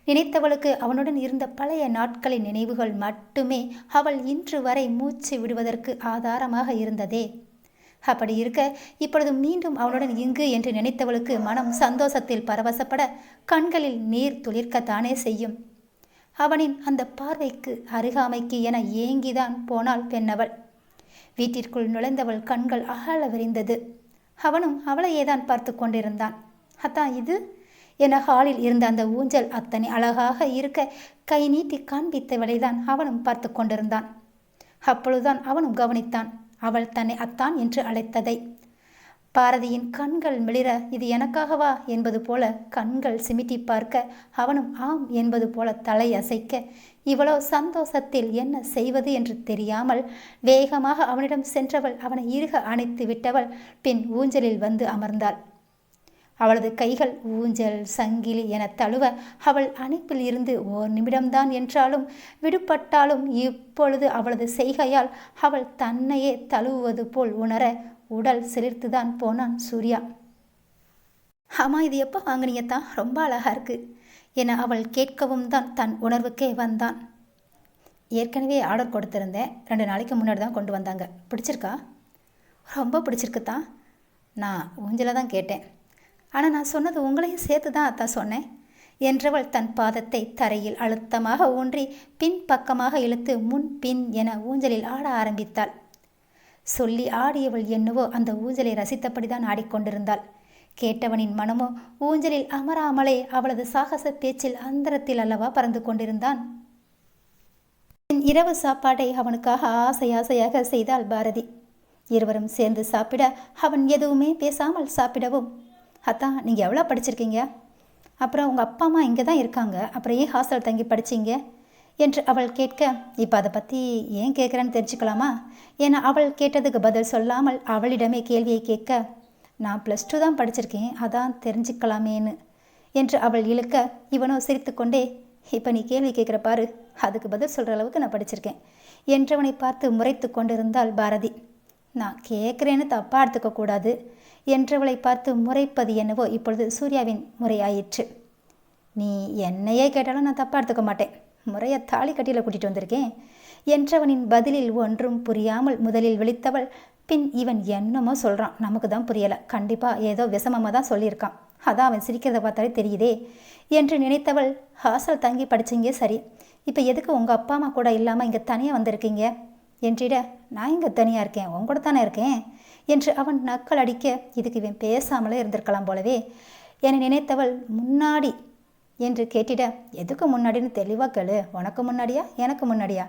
நினைத்தவளுக்கு அவனுடன் இருந்த பழைய நாட்களின் நினைவுகள் மட்டுமே அவள் இன்று வரை மூச்சு விடுவதற்கு ஆதாரமாக இருந்ததே. அப்படி இருக்க இப்பொழுது மீண்டும் அவனுடன் இங்கு என்று நினைத்தவளுக்கு மனம் சந்தோஷத்தில் பரவசப்பட கண்களில் நீர் துளிர்க்கத்தானே செய்யும். அவனின் அந்த பார்வைக்கு அருகாமைக்கு என ஏங்கிதான் போனாள் பெண்ணவள். வீட்டிற்குள் நுழைந்தவள் கண்கள் அகல விரிந்தது. அவனும் அவளையேதான் பார்த்து கொண்டிருந்தான். அதான் இது என ஹாலில் இருந்த அந்த ஊஞ்சல் அத்தனை அழகாக இருக்க கை நீட்டி காண்பித்தவளைதான் அவனும் பார்த்து கொண்டிருந்தான். அப்பொழுதுதான் அவனும் கவனித்தான் அவள் தன்னை அத்தான் என்று அழைத்ததை. பாரதியின் கண்கள் மிளிர, இது எனக்காகவா என்பது போல கண்கள் சிமிட்டி பார்க்க அவனும் ஆம் என்பது போல தலை அசைக்க இவளோ சந்தோஷத்தில் என்ன செய்வது என்று தெரியாமல் வேகமாக அவனிடம் சென்றவள் அவனை இறுக அணைத்து விட்டவள் பின் ஊஞ்சலில் வந்து அமர்ந்தாள். அவளது கைகள் ஊஞ்சல் சங்கிலி என தழுவ அவள் அணைப்பில் இருந்து ஓர் நிமிடம்தான் என்றாலும் விடுபட்டாலும் இப்பொழுது அவளது செய்கையால் அவள் தன்னையே தழுவுவது போல் உணர உடல் சிலிர்த்துதான் போனான் சூர்யா. ஆமாம், இது எப்போ வாங்கினீங்கத்தான்? ரொம்ப அழகாக இருக்கு என அவள் கேட்கவும் தான் தன் உணர்வுக்கே வந்தான். ஏற்கனவே ஆர்டர் கொடுத்துருந்தேன், 2 நாளைக்கு முன்னாடி தான் கொண்டு வந்தாங்க. பிடிச்சிருக்கா? ரொம்ப பிடிச்சிருக்குத்தான். நான் ஊஞ்சலை தான் கேட்டேன், ஆனால் நான் சொன்னது உங்களையும் சேர்த்து தான் அத்தான் சொன்னேன் என்றவள் தன் பாதத்தை தரையில் அழுத்தமாக ஊன்றி பின் பக்கமாக இழுத்து முன் பின் என ஊஞ்சலில் ஆட ஆரம்பித்தாள். சொல்லி ஆடியவள் என்னவோ அந்த ஊஞ்சலை ரசித்தபடிதான் ஆடிக்கொண்டிருந்தாள். கேட்டவனின் மனமோ ஊஞ்சலில் அமராமலே அவளது சாகச பேச்சில் அந்தரத்தில் அல்லவா பறந்து கொண்டிருந்தான். இரவு சாப்பாட்டை அவனுக்காக ஆசையாக செய்தாள் பாரதி. இருவரும் சேர்ந்து சாப்பிட அவன் எதுவுமே பேசாமல் சாப்பிடவும், அத்தான் நீங்கள் எவ்வளோ படிச்சிருக்கீங்க, அப்புறம் உங்கள் அப்பா அம்மா இங்கே தான் இருக்காங்க, அப்புறம் ஏன் ஹாஸ்டல் தங்கி படிச்சிங்க என்று அவள் கேட்க, இப்போ அதை பற்றி ஏன் கேட்குறேன்னு தெரிஞ்சுக்கலாமா? ஏன்னா அவள் கேட்டதுக்கு பதில் சொல்லாமல் அவளிடமே கேள்வியை கேட்க, நான் +2 தான் படிச்சிருக்கேன், அதான் தெரிஞ்சுக்கலாமேன்னு என்று அவள் இழுக்க, இவனோ சிரித்து கொண்டே, இப்போ நீ கேள்வி கேட்குற பாரு, அதுக்கு பதில் சொல்கிற அளவுக்கு நான் படிச்சிருக்கேன் என்றவனை பார்த்து முறைத்து கொண்டிருந்தாள் பாரதி. நான் கேட்குறேன்னு தப்பாக எடுத்துக்கக்கூடாது என்றவளை பார்த்து முறைப்பது என்னவோ இப்பொழுது சூர்யாவின் முறையாயிற்று. நீ என்னையே கேட்டாலும் நான் தப்பாக எடுத்துக்க மாட்டேன், முறையை தாலி கட்டியில் கூட்டிகிட்டு வந்திருக்கேன் என்றவனின் பதிலில் ஒன்றும் புரியாமல் முதலில் விழித்தவள், பின் இவன் என்னமோ சொல்கிறான், நமக்கு தான் புரியலை, கண்டிப்பாக ஏதோ விஷமமாக தான் சொல்லியிருக்கான், அதான் அவன் சிரிக்கிறத பார்த்தாலே தெரியுதே என்று நினைத்தவள், ஹாஸ்டல் தங்கி படிச்சிங்க சரி, இப்போ எதுக்கு உங்கள் அப்பா அம்மா கூட இல்லாமல் இங்கே தனியாக வந்திருக்கீங்க என்றிட, நான் இங்கே தனியாக இருக்கேன், உன் கூட தானே இருக்கேன் என்று அவன் நக்கல் அடிக்க, இதுக்கு இவன் பேசாமலே இருந்திருக்கலாம் போலவே என நினைத்தவள், முன்னாடி என்று கேட்டிட, எதுக்கு முன்னாடின்னு தெளிவாக கேளு, உனக்கு முன்னாடியா எனக்கு முன்னாடியா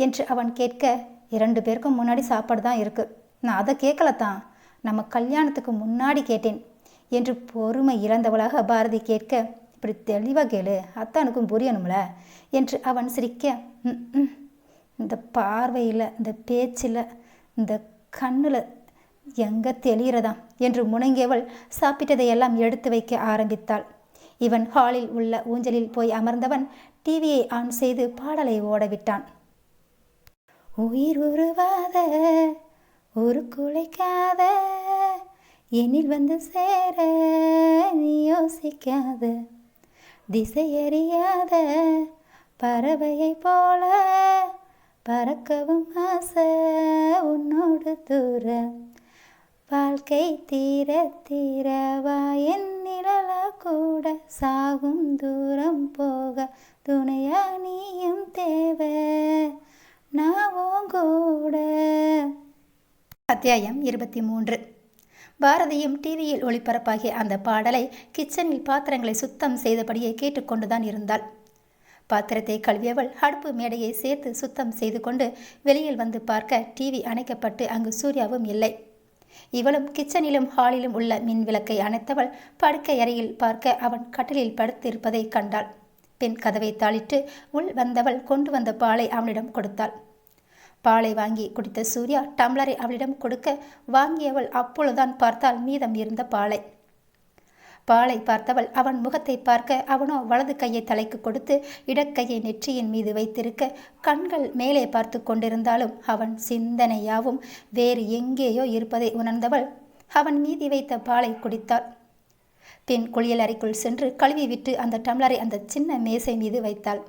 என்று அவன் கேட்க, 2 பேருக்கும் முன்னாடி சாப்பாடு தான் இருக்குது, நான் அதை கேட்கலத்தான், நம்ம கல்யாணத்துக்கு முன்னாடி கேட்டேன் என்று பொறுமை இழந்தவளாக பாரதி கேட்க, இப்படி தெளிவாக கேளு, அத்தானுக்கும் புரியணும்ல என்று அவன் சிரிக்க, இந்த பார்வையில், இந்த பேச்சில், இந்த கண்ணில் எங்கே தெளிகிறதா என்று முணங்கியவள் சாப்பிட்டதையெல்லாம் எடுத்து வைக்க ஆரம்பித்தாள். இவன் ஹாலில் உள்ள ஊஞ்சலில் போய் அமர்ந்தவன் டிவியை ஆன் செய்து பாடலை ஓடவிட்டான். உயிர் உருவாத ஒரு குலைக்காத என்னில் வந்து சேர நீ யோசிக்காத திசையறியாத பறவையை போல பறக்கவும் ஆசை உன்னோடு தூர வாழ்க்கை தீர தீரவா என் நிழலா கூட சாகும் தூரம் போக துணையா நீயும் தேவை நான் கூட. அத்தியாயம் 23. பாரதியும் டிவியில் ஒளிபரப்பாகிய அந்த பாடலை கிச்சனில் பாத்திரங்களை சுத்தம் செய்தபடியே கேட்டுக்கொண்டுதான் இருந்தாள். பாத்திரத்தை கழுவியவள் அடுப்பு மேடையை சேர்த்து சுத்தம் செய்து கொண்டு வெளியில் வந்து பார்க்க டிவி அணைக்கப்பட்டு அங்கு சூர்யாவும் இல்லை. இவளும் கிச்சனிலும் ஹாலிலும் உள்ள மின் விளக்கை அணைத்தவள் படுக்கை அறையில் பார்க்க அவன் கட்டிலில் படுத்திருப்பதை கண்டாள். பின் கதவை தாளிட்டு உள் வந்தவள் கொண்டு வந்த பாலை அவனிடம் கொடுத்தாள். பாலை வாங்கி குடித்த சூர்யா டம்ளரை அவளிடம் கொடுக்க வாங்கியவள் அப்பொழுதுதான் பார்த்தாள் மீதம் இருந்த பாலை. பாலை பார்த்தவள் அவன் முகத்தை பார்க்க அவனோ வலது கையை தலைக்கு கொடுத்து இடக்கையை நெற்றியின் மீது வைத்திருக்க கண்கள் மேலே பார்த்து கொண்டிருந்தாலும் அவன் சிந்தனையாவும் வேறு எங்கேயோ இருப்பதை உணர்ந்தவள் அவன் மீதி வைத்த பாலை குடித்தாள். பின் குளியல் அறைக்குள் சென்று கழுவி விட்டு அந்த டம்ளரை அந்த சின்ன மேசை மீது வைத்தாள்.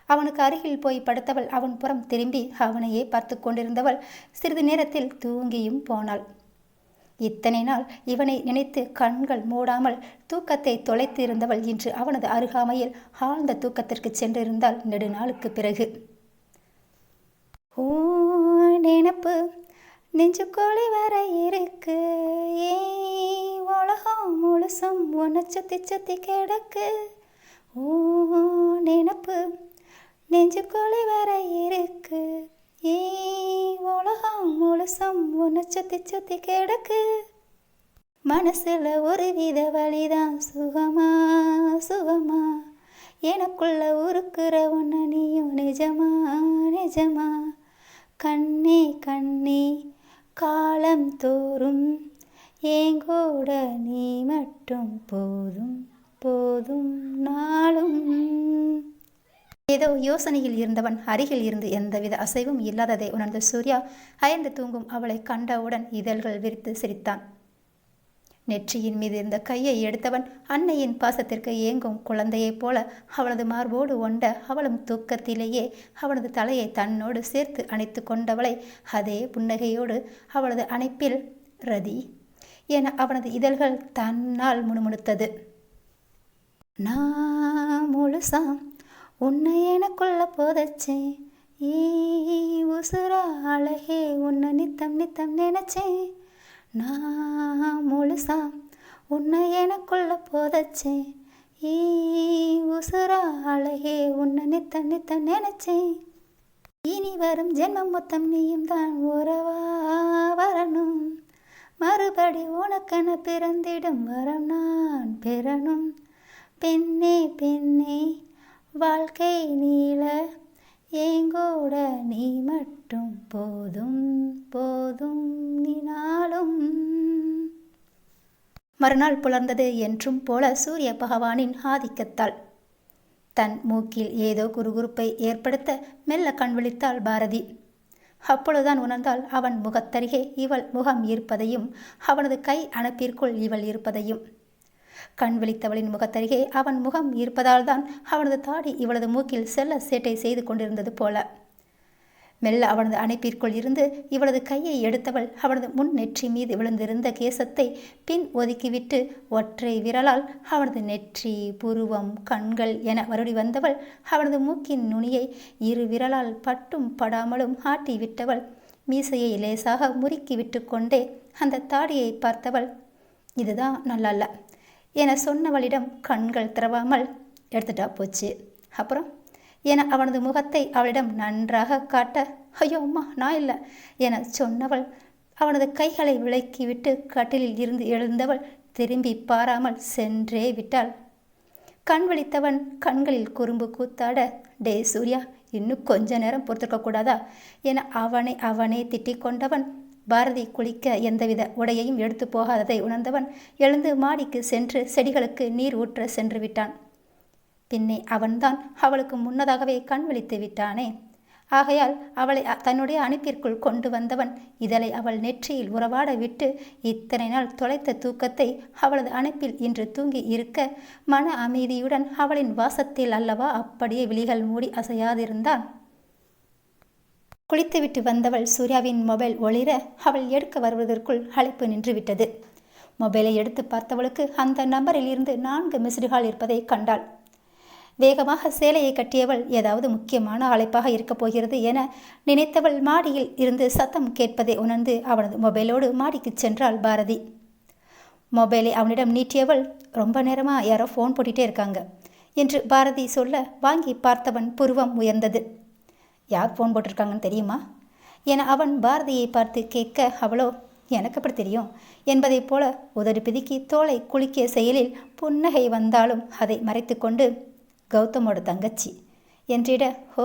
அவனுக்கு அருகில் போய் படுத்தவள் அவன் புறம் திரும்பி அவனையே பார்த்து கொண்டிருந்தவள் சிறிது நேரத்தில் தூங்கியும் போனாள். இத்தனை நாள் இவனை நினைத்து கண்கள் மூடாமல் தூக்கத்தை தொலைத்து இருந்தவள் இன்று அவனது அருகாமையில் ஆழ்ந்த தூக்கத்திற்கு சென்றிருந்தாள் நெடுநாளுக்கு பிறகு. ஓ நினப்பு நெஞ்சுக்கோழி வர இருக்கு, ஏ உலகம் முழுசும் உன்னை சுத்தி சுத்தி கிடக்கு, ஓ நினப்பு நெஞ்சுக்கோழி வர இருக்கு, ஏ உலகம் முழுசும் உன்னை சுத்தி சுத்தி கிடக்கு, மனசுல ஒரு வித வழிதான் சுகமா சுகமா, எனக்குள்ள உருக்குற உன்னை நீயும் நிஜமா நிஜமா, கண்ணே கண்ணே காலம் தோறும் ஏங்கூட நீ மட்டும் போதும் போதும் நாளும். ஏதோ யோசனையில் இருந்தவன் அருகில் இருந்து எந்தவித அசைவும் இல்லாததை உணர்ந்த சூர்யா அயர்ந்து தூங்கும் அவளை கண்டவுடன் இதழ்கள் விரித்து சிரித்தான். நெற்றியின் மீது இருந்த கையை எடுத்தவன் அன்னையின் பாசத்திற்கு ஏங்கும் குழந்தையைப் போல அவளது மார்போடு ஒண்ட அவளும் தூக்கத்திலேயே அவனது தலையை தன்னோடு சேர்த்து அணைத்து கொண்டவளை அதே புன்னகையோடு அவளது அணைப்பில் ரதி என அவனது இதழ்கள் தன்னால் முணுமுணுத்தது. நான் முழுசாம் உன்னை எனக்குள்ள போதச்சேன், ஈ உசுரா அழகே உன்னை நித்தம் நித்தம் நினைச்சேன், நான் முழுசா உன்னை எனக்குள்ள போதச்சேன், ஈ உசுரா அழகே உன்னை நித்தம் நித்தம் நினைச்சேன். இனி வரும் ஜென்மம் மொத்தம் நீயும் தான் உறவா வரணும், மறுபடி உனக்கென பிறந்திடும் வரம் நான் பெறணும். பெண்ணே பெண்ணே வாழ்க்கை நீள ஏங்கூட நீ மட்டும் போதும் போதும் நீனாலும். மறுநாள் புலர்ந்தது. என்றும் போல சூரிய பகவானின் ஆதிக்கத்தால் தன் மூக்கில் ஏதோ குறுகுறுப்பை ஏற்படுத்த மெல்ல கண் விழித்தாள் பாரதி. அப்பொழுதுதான் உணர்ந்தாள் அவன் முகத்தருகே இவள் முகம் இருப்பதையும் அவனது கை அணைப்பிற்குள் இவள் இருப்பதையும். கண் விழித்தவளின் முகத்தருகே அவன் முகம் இருப்பதால் தான் அவனது தாடி இவளது மூக்கில் செல்ல சேட்டை செய்து கொண்டிருந்தது போல. மெல்ல அவனது அணைப்பிற்குள் இருந்து இவளது கையை எடுத்தவள் அவனது முன் நெற்றி மீது விழுந்திருந்த கேசத்தை பின் ஒதுக்கிவிட்டு ஒற்றை விரலால் அவனது நெற்றி, புருவம், கண்கள் என வருடி வந்தவள் அவனது மூக்கின் நுனியை இரு விரலால் பட்டும் படாமலும் ஆட்டி விட்டவள் மீசையை லேசாக முறுக்கி விட்டு கொண்டே அந்த தாடியை பார்த்தவள் இதுதான் நல்ல என சொன்னவளிடம் கண்கள் திறவாமல் எடுத்துட்டா போச்சு. அப்புறம் என அவனது முகத்தை அவளிடம் நன்றாக காட்ட, ஐயோ அம்மா நான் இல்லை என சொன்னவள் அவனது கைகளை விலக்கிவிட்டு கட்டிலில் இருந்து எழுந்தவள் திரும்பி பாராமல் சென்றே விட்டாள். கண் விழித்தவன் கண்களில் குறும்பு கூத்தாட, டே சூர்யா இன்னும் கொஞ்ச நேரம் பொறுத்திருக்கக்கூடாதா என அவனே திட்டிக் கொண்டவன் பாரதி குளிக்க எந்தவித உடையையும் எடுத்து போகாததை உணர்ந்தவன் எழுந்து மாடிக்கு சென்று செடிகளுக்கு நீர் ஊற்ற சென்று விட்டான். பின்னே அவன்தான் அவளுக்கு முன்னதாகவே கண் விழித்து விட்டானே. ஆகையால் அவளை தன்னுடைய அணைப்பிற்குள் கொண்டு வந்தவன் இதழை அவள் நெற்றியில் உறவாட விட்டு இத்தனை நாள் தொலைத்த தூக்கத்தை அவளது அணைப்பில் இன்று தூங்கி இருக்க மன அமைதியுடன் அவளின் வாசத்தில் அல்லவா அப்படியே விழிகள் மூடி அசையாதிருந்தான். குளித்துவிட்டு வந்தவள் சூர்யாவின் மொபைல் ஒளிர அவள் எடுக்க வருவதற்குள் அழைப்பு நின்றுவிட்டது. மொபைலை எடுத்து பார்த்தவளுக்கு அந்த நம்பரில் இருந்து 4 மிஸ்டு கால் இருப்பதை கண்டாள். வேகமாக சேலையை கட்டியவள் ஏதாவது முக்கியமான அழைப்பாக இருக்கப் போகிறது என நினைத்தவள் மாடியில் இருந்து சத்தம் கேட்பதை உணர்ந்து அவனது மொபைலோடு மாடிக்கு சென்றாள் பாரதி. மொபைலை அவனிடம் நீட்டியவள், ரொம்ப நேரமாக யாரோ ஃபோன் போட்டுகிட்டே இருக்காங்க என்று பாரதி சொல்ல வாங்கி பார்த்தவன் புருவம் உயர்ந்தது. யார் ஃபோன் போட்டிருக்காங்கன்னு தெரியுமா என அவன் பாரதியை பார்த்து கேட்க, அவளோ எனக்கு எப்படி தெரியும் என்பதைப் போல உதடு பிதுக்கி தோலை குளிக்கிய செயலில் புன்னகை வந்தாலும் அதை மறைத்து கொண்டு, கௌதமோட தங்கச்சி என்றிட, ஓ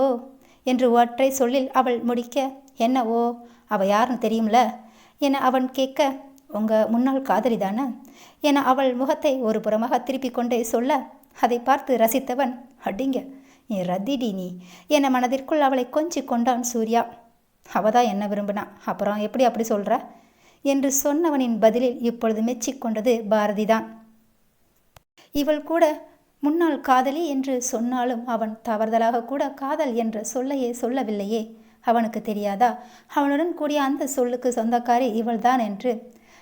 என்று ஒற்றை சொல்லில் அவள் முடிக்க, என்ன ஓ அவள் யாருன்னு தெரியும்ல என அவன் கேட்க, உங்கள் முன்னாள் காதலி தானே என அவள் முகத்தை ஒரு புறமாக திருப்பி கொண்டே சொல்ல அதை பார்த்து ரசித்தவன், அடிங்க நீ ரத்திடி நீ என மனதிற்குள் அவளை கொஞ்சி கொண்டான் சூர்யா. அவதான் என்ன விரும்பினா, அப்புறம் எப்படி அப்படி சொல்கிற என்று சொன்னவனின் பதிலில் இப்பொழுது மெச்சிக்கொண்டது பாரதிதான். இவள் கூட முன்னாள் காதலி என்று சொன்னாலும் அவன் தவறுதலாக கூட காதல் என்ற சொல்லையே சொல்லவில்லையே. அவனுக்கு தெரியாதா அவனுடன் கூடிய அந்த சொல்லுக்கு சொந்தக்காரி இவள்தான் என்று?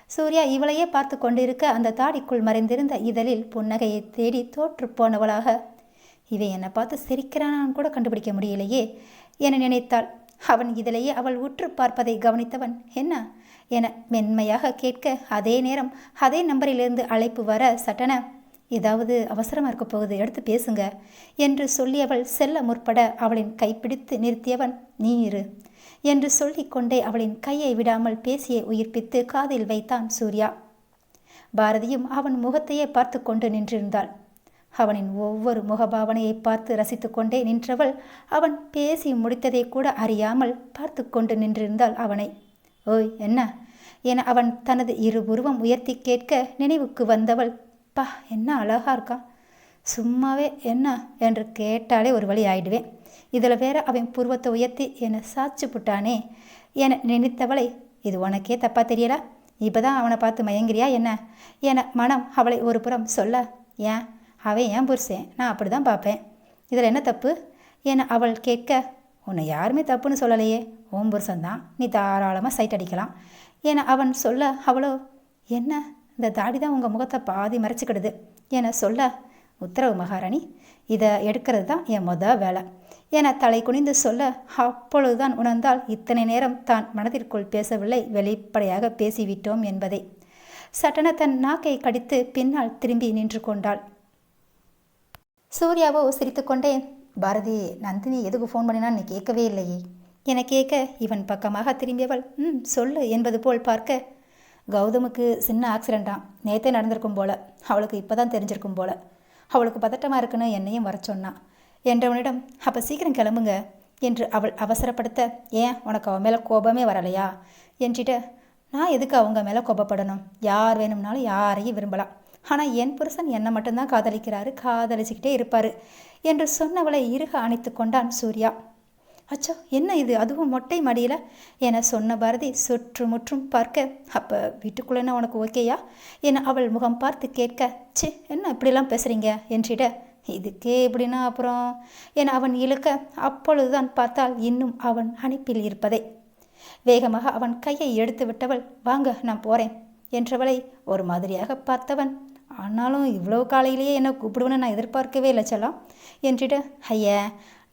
சூர்யா இவளையே பார்த்து கொண்டிருக்க அந்த தாடிக்குள் மறைந்திருந்த இதழில் புன்னகையை தேடி தோற்று போனவளாக, இவன் என்னை பார்த்து சிரிக்கிறானான்னு கூட கண்டுபிடிக்க முடியலையே என நினைத்தாள். அவன் இதழையே அவள் உற்று பார்ப்பதை கவனித்தவன், என்ன என மென்மையாக கேட்க அதே நேரம் அதே நம்பரிலிருந்து அழைப்பு வர சட்டன, ஏதாவது அவசரமாக இருக்க போகுது எடுத்து பேசுங்க என்று சொல்லியவள் செல்ல முற்பட அவளின் கைப்பிடித்து நிறுத்தியவன், நீ இரு என்று சொல்லிக்கொண்டே அவளின் கையை விடாமல் பேசியை உயிர்ப்பித்து காதில் வைத்தான் சூர்யா. பாரதியும் அவன் முகத்தையே பார்த்து கொண்டு நின்றிருந்தாள். அவனின் ஒவ்வொரு முகபாவனையை பார்த்து ரசித்து கொண்டே நின்றவள் அவன் பேசி முடித்ததை கூட அறியாமல் பார்த்து கொண்டு நின்றிருந்தாள் அவனை. ஓய் என்ன என அவன் தனது இருபுருவம் உயர்த்தி கேட்க நினைவுக்கு வந்தவள், பா என்ன அழகா இருக்கான், சும்மாவே என்ன என்று கேட்டாலே ஒரு வழி ஆயிடுவேன், இதில் வேற அவன் புருவத்தை உயர்த்தி என்னை சாச்சு புட்டானே என நினைத்தவளை, இது உனக்கே தப்பா தெரியலா, இப்போதான் அவனை பார்த்து மயங்கிறியா என்ன என மனம் அவளை ஒரு புறம் சொல்ல, ஏன் அவன் ஏன் புருஷன், நான் அப்படி தான் பார்ப்பேன், இதில் என்ன தப்பு என அவள் கேட்க, உன்னை யாருமே தப்புன்னு சொல்லலையே, ஓம் புருஷன்தான், நீ தாராளமாக சைட் அடிக்கலாம் என அவன் சொல்ல அவளோ, என்ன இந்த தாடி தான் உங்கள் முகத்தை பாதி மறைச்சிக்கிடுது என சொல்ல, உத்தரவு மகாராணி, இதை எடுக்கிறது தான் என் வேலை என தலை குனிந்து சொல்ல அப்பொழுதுதான் உணர்ந்தால் இத்தனை நேரம் தான் மனதிற்குள் பேசவில்லை, வெளிப்படையாக பேசிவிட்டோம் என்பதை. சட்டன தன் நாக்கை கடித்து பின்னால் திரும்பி நின்று கொண்டாள். சூர்யாவோ சிரித்துக்கொண்டே, பாரதி நந்தினி எதுக்கு ஃபோன் பண்ணினா நீ கேட்கவே இல்லையே என கேட்க இவன் பக்கமாக திரும்பியவள் சொல்லு என்பது போல் பார்க்க, கௌதமுக்கு சின்ன ஆக்சிடெண்ட்டாம், நேற்றே நடந்திருக்கும் போல, அவளுக்கு இப்போ தான் தெரிஞ்சிருக்கும் போல, அவளுக்கு பதட்டமாக இருக்குன்னு என்னையும் வர சொன்னான் என்றவனிடம், அப்போ சீக்கிரம் கிளம்புங்க என்று அவள் அவசரப்படுத்த, ஏன் உனக்கு அவன் மேலே கோபமே வரலையா என்றிட்ட, நான் எதுக்கு அவங்க மேலே கோபப்படணும், யார் வேணும்னாலும் யாரையும் விரும்பலாம், ஆனால் என் புருஷன் என்னை மட்டும்தான் காதலிக்கிறாரு, காதலிச்சுக்கிட்டே இருப்பார் என்று சொன்னவளை இறுக அணைத்து கொண்டான் சூர்யா. அச்சோ என்ன இது, அதுவும் மொட்டை மடியில் என சொன்ன பாரதி சுற்றுமுற்றும் பார்க்க, அப்போ வீட்டுக்குள்ளேன்னா உனக்கு ஓகேயா என அவள் முகம் பார்த்து கேட்க, ச்சே என்ன இப்படிலாம் பேசுகிறீங்க என்றிட, இதுக்கே எப்படின்னா அப்புறம் என அவன் இழுக்க, அப்பொழுதுதான் பார்த்தால் இன்னும் அவன் அணைப்பில் இருப்பதை. வேகமாக அவன் கையை எடுத்து விட்டவள், வாங்க நான் போகிறேன் என்றவளை ஒரு மாதிரியாக பார்த்தவன், ஆனாலும் இவ்வளோ காலையிலேயே என்ன கூப்பிடுவேன்னு நான் எதிர்பார்க்கவே இல்லை செல்லம் என்றிட, ஐயா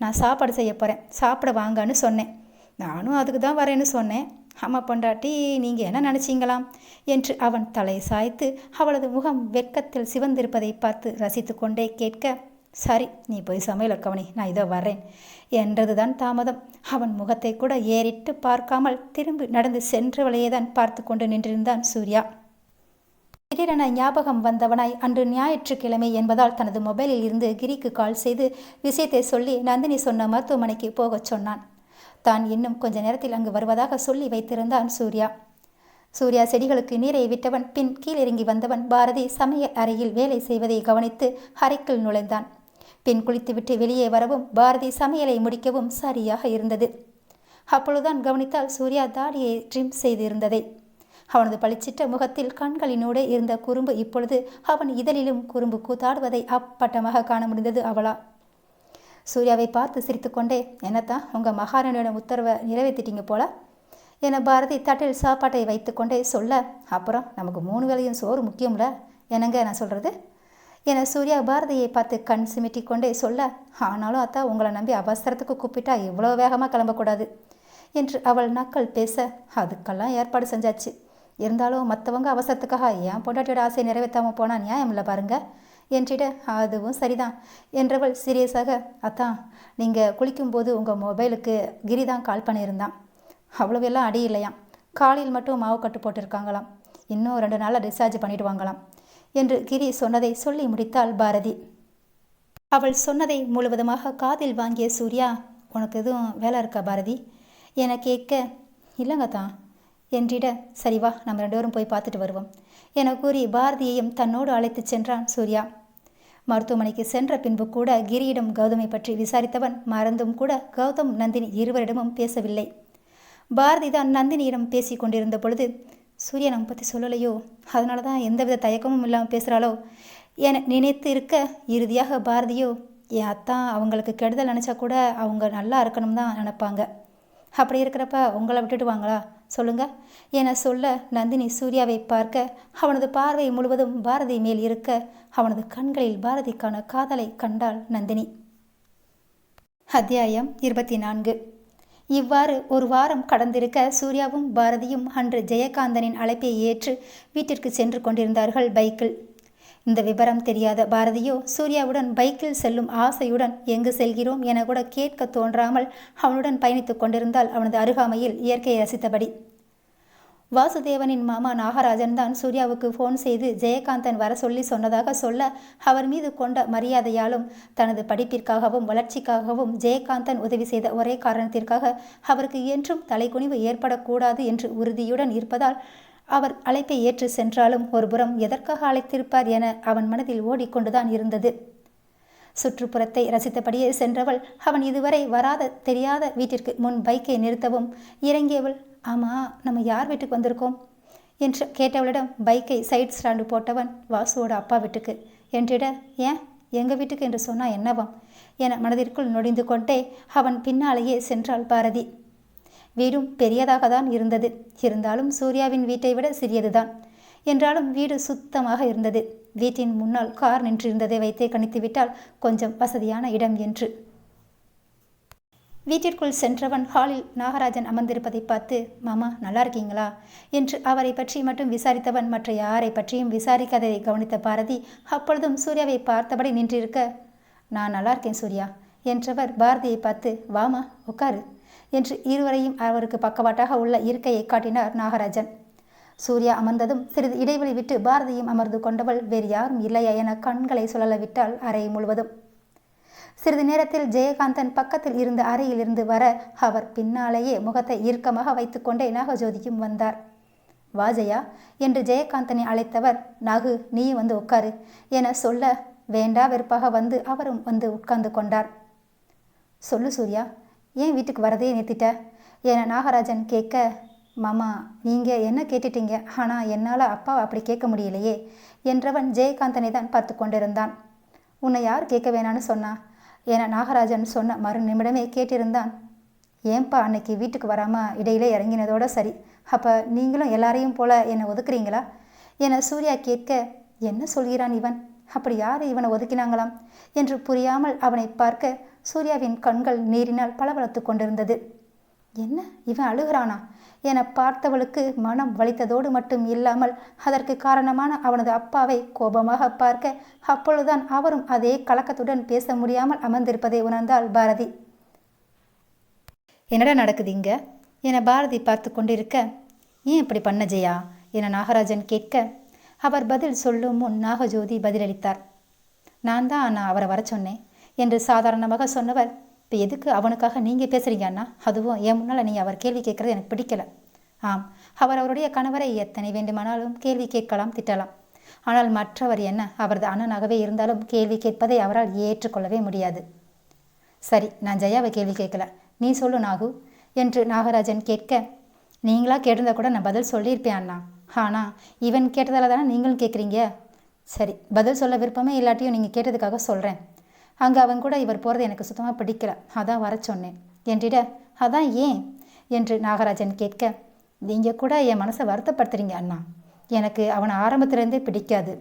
நான் சாப்பாடு செய்ய போகிறேன், சாப்பிட வாங்கன்னு சொன்னேன், நானும் அதுக்கு தான் வரேன்னு சொன்னேன், அம்மா பொண்டாட்டி நீங்கள் என்ன நினச்சிங்களாம் என்று அவன் தலை சாய்த்து அவளது முகம் வெட்கத்தில் சிவந்திருப்பதை பார்த்து ரசித்து கொண்டே கேட்க, சரி நீ போய் சமையல் கவனி, நான் இதோ வர்றேன் என்றதுதான் தாமதம். அவன் முகத்தை கூட ஏறிட்டு பார்க்காமல் திரும்பி நடந்து சென்றவளையே தான் பார்த்து கொண்டு நின்றிருந்தான் சூர்யா. திடீரென ஞாபகம் வந்தவனாய் அன்று ஞாயிற்றுக்கிழமை என்பதால் தனது மொபைலில் இருந்து கிரிக்கு கால் செய்து விஷயத்தை சொல்லி நந்தினி சொன்ன மருத்துவமனைக்கு போகச் சொன்னான். தான் இன்னும் கொஞ்ச நேரத்தில் அங்கு வருவதாக சொல்லி வைத்திருந்தான் சூர்யா. சூர்யா செடிகளுக்கு நீரை விட்டவன் பின் கீழிறங்கி வந்தவன் பாரதி சமையல் அறையில் வேலை செய்வதை கவனித்து அறைக்குள் நுழைந்தான். பின் குளித்துவிட்டு வெளியே வரவும் பாரதி சமையலை முடிக்கவும் சரியாக இருந்தது. அப்பொழுதுதான் கவனித்தால் சூர்யா தாடியை ட்ரிம் செய்திருந்ததை. அவனது பளிச்சிட்ட முகத்தில் கண்களினூடே இருந்த குறும்பு இப்பொழுது அவன் இதழிலும் குறும்பு கூத்தாடுவதை அப்பட்டமாக காண முடிந்தது அவளா. சூர்யாவை பார்த்து சிரித்துக்கொண்டே, என்னத்தான் உங்கள் மகாராணியோட உத்தரவை நிறைவேற்றிட்டீங்க போல என பாரதி தட்டில் சாப்பாட்டை வைத்து கொண்டே சொல்ல, அப்புறம் நமக்கு 3 வேளையும் சோறு முக்கியம்ல, என்னங்க நான் சொல்கிறது என சூர்யா பாரதியை பார்த்து கண் சிமிட்டி கொண்டே சொல்ல, ஆனாலும் அத்தா உங்களை நம்பி அவசரத்துக்கு கூப்பிட்டா இவ்வளோ வேகமாக கிளம்பக்கூடாது என்று அவள் நக்கல் பேச, அதுக்கெல்லாம் ஏற்பாடு செஞ்சாச்சு, இருந்தாலும் மற்றவங்க அவசரத்துக்காக என் பொண்டாட்டியோட ஆசையை நிறைவேற்றாமல் போனால் நியாயம் இல்லை பாருங்க என்றிட, அதுவும் சரிதான் என்றவள் சீரியஸாக, அத்தான் நீங்கள் குளிக்கும்போது உங்கள் மொபைலுக்கு கிரி தான் கால் பண்ணியிருந்தான், அவ்வளோவெல்லாம் அடி இல்லையாம், காலையில் மட்டும் மாவு கட்டு போட்டிருக்காங்களாம், இன்னும் 2 நாளில் டிஸ்சார்ஜ் பண்ணிவிடுவாங்களாம் என்று கிரி சொன்னதை சொல்லி முடித்தாள் பாரதி. அவள் சொன்னதை முழுவதுமாக காதில் வாங்கிய சூர்யா, உனக்கு எதுவும் வேலை இருக்கா பாரதி என கேட்க, இல்லைங்க தான் என்றிட, சரிவா நம்ம 2 பேரும் போய் பார்த்துட்டு வருவோம் என கூறி பாரதியையும் தன்னோடு அழைத்து சென்றான் சூர்யா. மருத்துவமனைக்கு சென்ற பின்பு கூட கிரியிடம் கௌதமை பற்றி விசாரித்தவன் மறந்தும் கூட கௌதம் நந்தினி இருவரிடமும் பேசவில்லை. பாரதி தான் நந்தினியிடம் பேசி கொண்டிருந்த பொழுது, சூர்யா நம்ம பற்றி சொல்லலையோ, அதனால தான் எந்தவித தயக்கமும் இல்லாமல் பேசுகிறாளோ என நினைத்து இருக்க, இறுதியாக பாரதியோ, என் அத்தான் அவங்களுக்கு கெடுதல் நினச்சா கூட அவங்க நல்லா இருக்கணும் தான் நினப்பாங்க, அப்படி இருக்கிறப்ப உங்களை விட்டுட்டு வாங்களா சொல்லுங்க என சொல்ல, நந்தினி சூர்யாவை பார்க்க அவனது பார்வை முழுவதும் பாரதி மேல் இருக்க அவனது கண்களில் பாரதிக்கான காதலை கண்டாள் நந்தினி. அத்தியாயம் 24. இவ்வாறு ஒரு வாரம் கடந்திருக்க சூர்யாவும் பாரதியும் அன்று ஜெயகாந்தனின் அழைப்பை ஏற்று வீட்டிற்கு சென்று கொண்டிருந்தார்கள் பைக்கில். இந்த விவரம் தெரியாத பாரதியோ சூர்யாவுடன் பைக்கில் செல்லும் ஆசையுடன் எங்கு செல்கிறோம் என கூட கேட்க தோன்றாமல் அவனுடன் பயணித்து கொண்டிருந்தால் அவனது அருகாமையில் இயற்கையை ரசித்தபடி. வாசுதேவனின் மாமா நாகராஜன் தான் சூர்யாவுக்கு ஃபோன் செய்து ஜெயகாந்தன் வர சொன்னதாக சொல்ல, அவர் மீது கொண்ட மரியாதையாலும் தனது படிப்பிற்காகவும் வளர்ச்சிக்காகவும் ஜெயகாந்தன் உதவி செய்த ஒரே காரணத்திற்காக அவருக்கு என்றும் தலைக்குனிவு ஏற்படக்கூடாது என்று உறுதியுடன் இருப்பதால் அவர் அழைப்பை ஏற்று சென்றாலும் ஒருபுறம் எதற்காக அழைத்திருப்பார் என அவன் மனதில் ஓடிக்கொண்டுதான் இருந்தது. சுற்றுப்புறத்தை ரசித்தபடியே சென்றவள் அவன் இதுவரை வராத தெரியாத வீட்டிற்கு முன் பைக்கை நிறுத்தவும் இறங்கியவள், ஆமாம் நம்ம யார் வீட்டுக்கு வந்திருக்கோம் என்று கேட்டவளிடம் பைக்கை சைட் ஸ்டாண்டு போட்டவன், வாசுவோட அப்பா வீட்டுக்கு என்றிட, ஏன் எங்கள் வீட்டுக்கு என்று சொன்னால் என்னவாம் என மனதிற்குள் நொடிந்து கொண்டே அவன் பின்னாலேயே சென்றாள் பாரதி. வீடும் பெரியதாக தான் இருந்தது, இருந்தாலும் சூர்யாவின் வீட்டை விட சிறியதுதான். என்றாலும் வீடு சுத்தமாக இருந்தது. வீட்டின் முன்னால் கார் நின்றிருந்ததை வைத்தே கணித்துவிட்டால் கொஞ்சம் வசதியான இடம் என்று. வீட்டிற்குள் சென்றவன் ஹாலில் நாகராஜன் அமர்ந்திருப்பதை பார்த்து, மாமா நல்லா இருக்கீங்களா என்று அவரை பற்றி மட்டும் விசாரித்தவன் மற்ற யாரை பற்றியும் விசாரிக்காததை கவனித்த பாரதி அப்பொழுதும் சூர்யாவை பார்த்தபடி நின்றிருக்க, நான் நல்லா இருக்கேன் சூர்யா என்றவர் பாரதியை பார்த்து, வாமா உட்காரு என்று இருவரையும் அவருக்கு பக்கவாட்டாக உள்ள இருக்கையை காட்டினார் நாகராஜன். சூர்யா அமர்ந்ததும் சிறிது இடைவெளி விட்டு பாரதியும் அமர்ந்து கொண்டவள் வேறு யாரும் இல்லையா என கண்களை சுழலவிட்டாள் அறை முழுவதும். சிறிது நேரத்தில் ஜெயகாந்தன் பக்கத்தில் இருந்த அறையிலிருந்து வர அவர் பின்னாலேயே முகத்தை இறுக்கமாக வைத்துக்கொண்டே நாகஜோதியும் வந்தார். வா ஜெயா என்று ஜெயகாந்தனை அழைத்தவர், நாகு நீயும் வந்து உட்காரு என சொல்ல வேண்டா வெறுப்பாக வந்து அவரும் வந்து உட்கார்ந்து கொண்டார். சொல்லு சூர்யா, ஏன் வீட்டுக்கு வரதே நிறுத்திட்ட என நாகராஜன் கேட்க, மாமா நீங்கள் என்ன கேட்டுட்டீங்க, ஆனால் என்னால் அப்பாவை அப்படி கேட்க முடியலையே என்றவன் ஜெயகாந்தனை தான் பார்த்து கொண்டிருந்தான். உன்னை யார் கேட்க வேணான்னு சொன்னா என நாகராஜன் சொன்ன மறு நிமிடமே கேட்டிருந்தான். ஏன்பா அன்னைக்கு வீட்டுக்கு வராமல் இடையிலே இறங்கினதோட சரி, அப்போ நீங்களும் எல்லாரையும் போல என்னை ஒதுக்குறீங்களா என சூர்யா கேட்க, என்ன சொல்கிறான் இவன், அப்படி யார் இவனை ஒதுக்கினாங்களாம் என்று புரியாமல் அவனை பார்க்க சூர்யாவின் கண்கள் நீரினால் பளபளத்து கொண்டிருந்தது. என்ன இவன் அழுகிறானா என பார்த்தவளுக்கு மனம் வலித்ததோடு மட்டும் இல்லாமல் அதற்கு காரணமான அவனது அப்பாவை கோபமாக பார்க்க அப்பொழுதுதான் அவரும் அதே கலக்கத்துடன் பேச முடியாமல் அமர்ந்திருப்பதை உணர்ந்தாள் பாரதி. என்னடா நடக்குது இங்க என பாரதி பார்த்து கொண்டிருக்க, ஏன் இப்படி பண்ண ஜெயா என நாகராஜன் கேட்க அவர் பதில் சொல்லும் முன் நாகஜோதி பதிலளித்தார். நான் அவரை வர சொன்னேன் என்று சாதாரணமாக சொன்னவர், இப்போ எதுக்கு அவனுக்காக நீங்கள் பேசுகிறீங்க அண்ணா, அதுவும் என் முன்னால் நீங்கள் அவர் கேள்வி கேட்குறது எனக்கு பிடிக்கல. ஆம், அவர் அவருடைய கணவரை எத்தனை வேண்டுமானாலும் கேள்வி கேட்கலாம், திட்டலாம். ஆனால் மற்றவர் என்ன அவரது அண்ணனாகவே இருந்தாலும் கேள்வி கேட்பதை அவரால் ஏற்றுக்கொள்ளவே முடியாது. சரி, நான் ஜெயாவை கேள்வி கேட்கல, நீ சொல்லு நாகு என்று நாகராஜன் கேட்க, நீங்களா கேட்டிருந்தா கூட நான் பதில் சொல்லியிருப்பேன் அண்ணா, ஆனால் இவன் கேட்டதால தானே நீங்களும் கேட்குறீங்க. சரி, பதில் சொல்ல விருப்பமே இல்லாட்டியும் நீங்கள் கேட்டதுக்காக சொல்கிறேன். அங்கே அவன் கூட இவர் போகிறது எனக்கு சுத்தமாக பிடிக்கல, அதான் வர சொன்னேன் என்றிட, அதான் ஏன் என்று நாகராஜன் கேட்க, நீங்கள் கூட என் மனசை வருத்தப்படுத்துறீங்க அண்ணா, எனக்கு அவனை ஆரம்பத்திலேருந்தே பிடிக்காது.